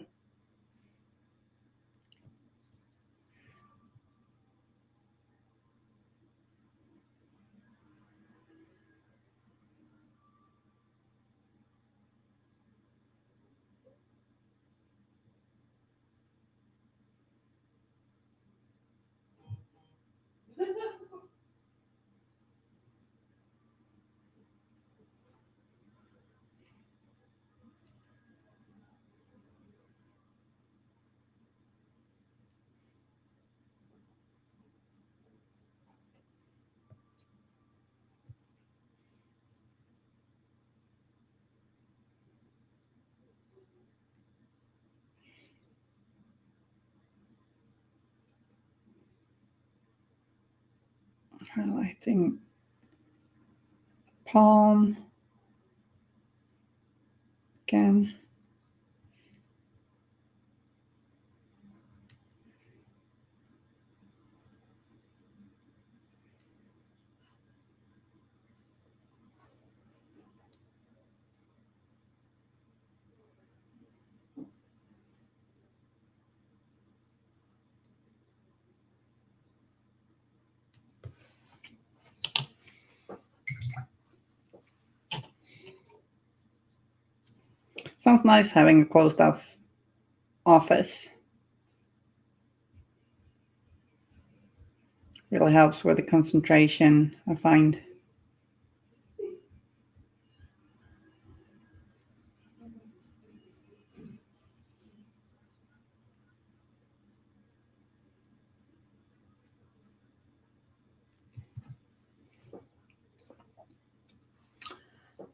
Highlighting palm again. Sounds nice having a closed off office. Really helps with the concentration, I find.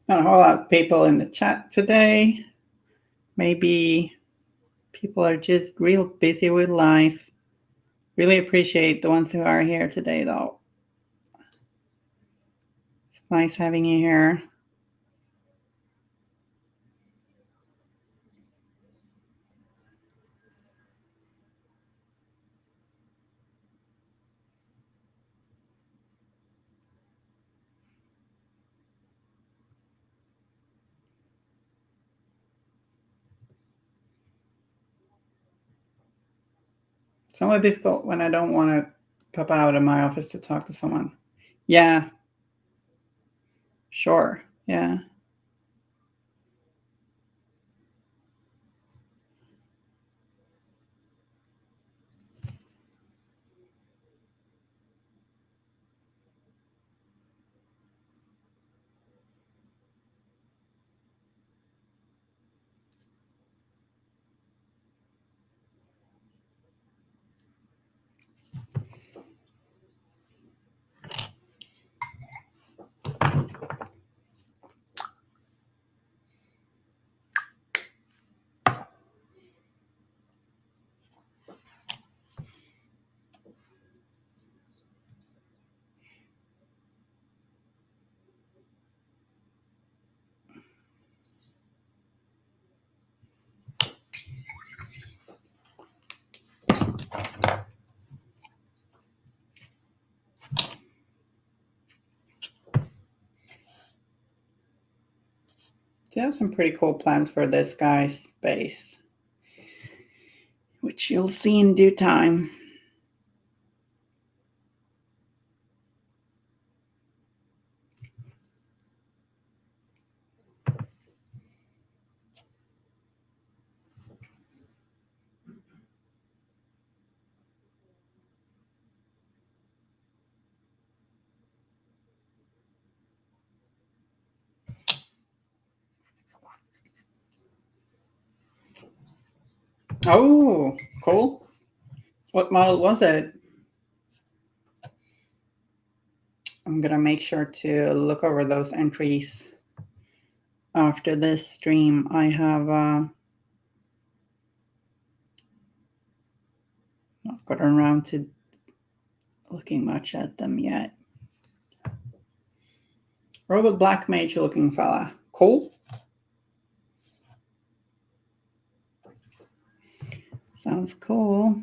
Not a whole lot of people in the chat today. Maybe people are just real busy with life. Really appreciate the ones who are here today, though. It's nice having you here. It's only difficult when I don't want to pop out of my office to talk to someone. Yeah. Sure. Yeah. You have some pretty cool plans for this guy's base. which you'll see in due time. Oh, cool. What model was it? I'm gonna make sure to look over those entries after this stream. I have not gotten around to looking much at them yet. Robot Black Mage looking fella. Cool. Sounds cool.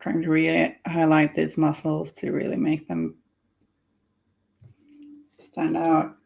Trying to really highlight these muscles to really make them stand out.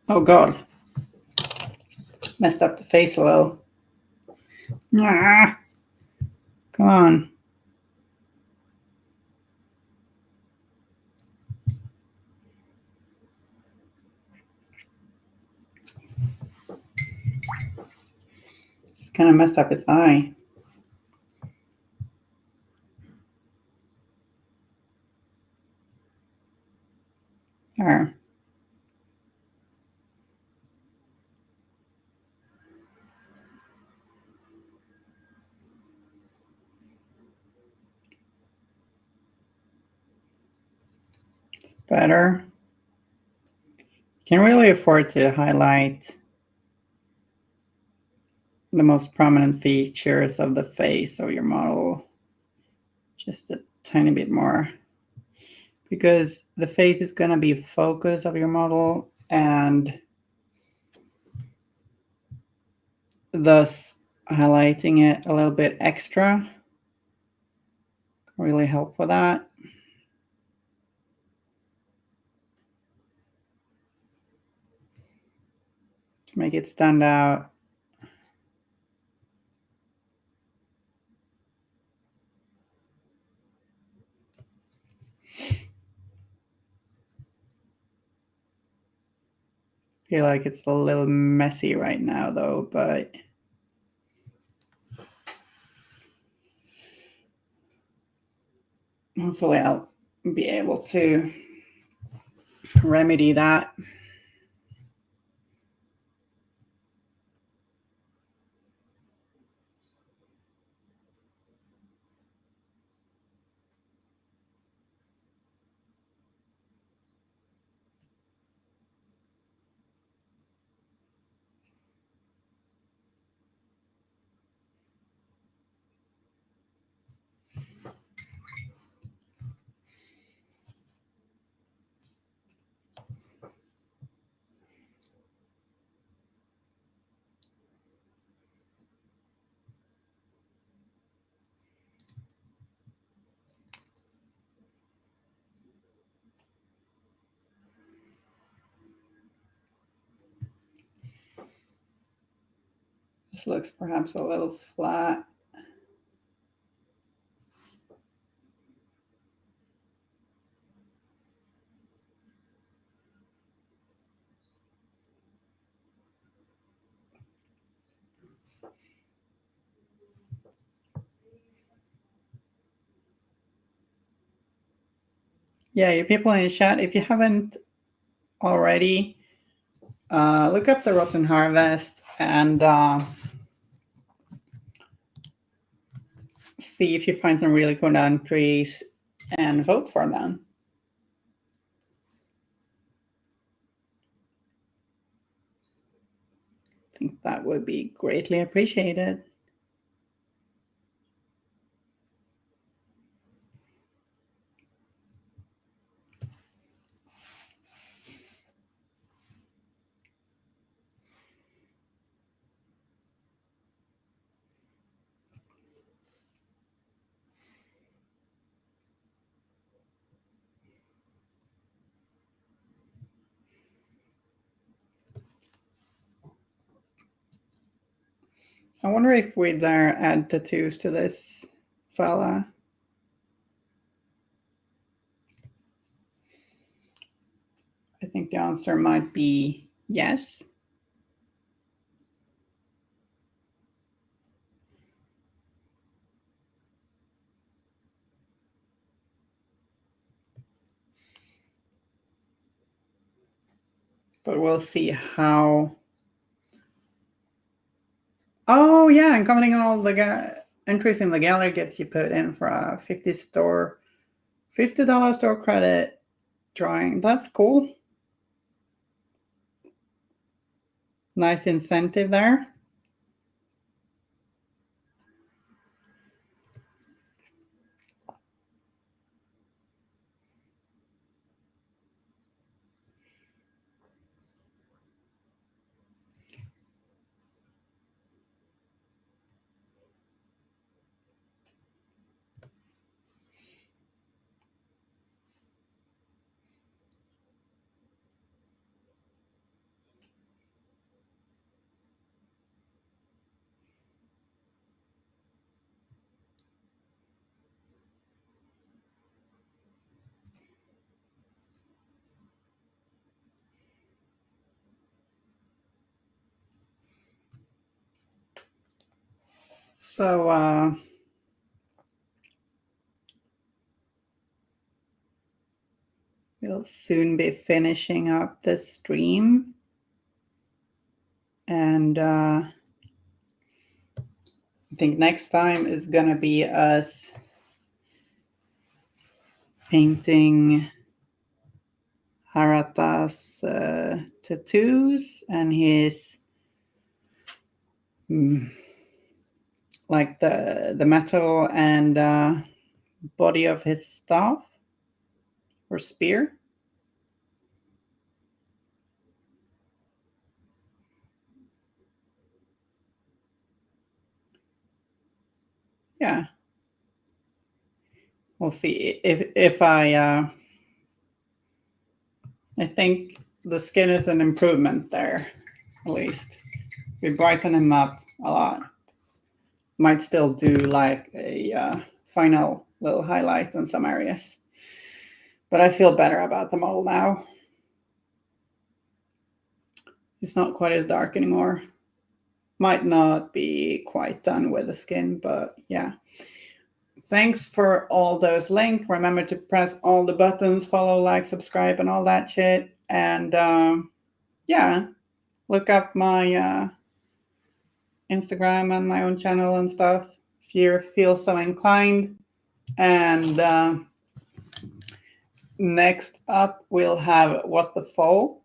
Oh God. Messed up the face a little. Ah, come on. It's kind of messed up his eye. There. It's better. Can really afford to highlight the most prominent features of the face of your model just a tiny bit more, because the face is going to be focus of your model, and thus highlighting it a little bit extra really help with that. To make it stand out. Feel like it's a little messy right now though, but hopefully I'll be able to remedy that. This looks perhaps a little flat. Yeah, you people in the chat, if you haven't already, look up the Rotten Harvest and see if you find some really cool entries and vote for them. I think that would be greatly appreciated. I wonder if we dare add tattoos to this fella. I think the answer might be yes. But we'll see how. Oh yeah, and commenting on all the entries in the gallery gets you put in for a $50 store credit drawing. That's cool. Nice incentive there. So we'll soon be finishing up the stream. And I think next time is going to be us painting Harata's tattoos and his like the metal and body of his staff or spear. Yeah. we'll see if I think the skin is an improvement there, at least. We brighten him up a lot. Might still do like a final little highlight on some areas. But I feel better about the model now. It's not quite as dark anymore. Might not be quite done with the skin, but yeah. Thanks for all those links. Remember to press all the buttons, follow, like, subscribe, and all that shit. And yeah, look up my Instagram and my own channel and stuff if you feel so inclined. And next up, we'll have What the Foe.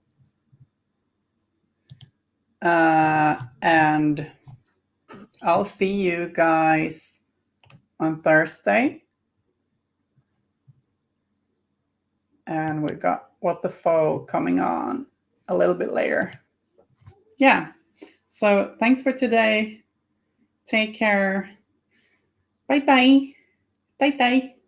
And I'll see you guys on Thursday. And we've got What the Foe coming on a little bit later. Yeah. So thanks for today. Take care. Bye-bye. Bye-bye.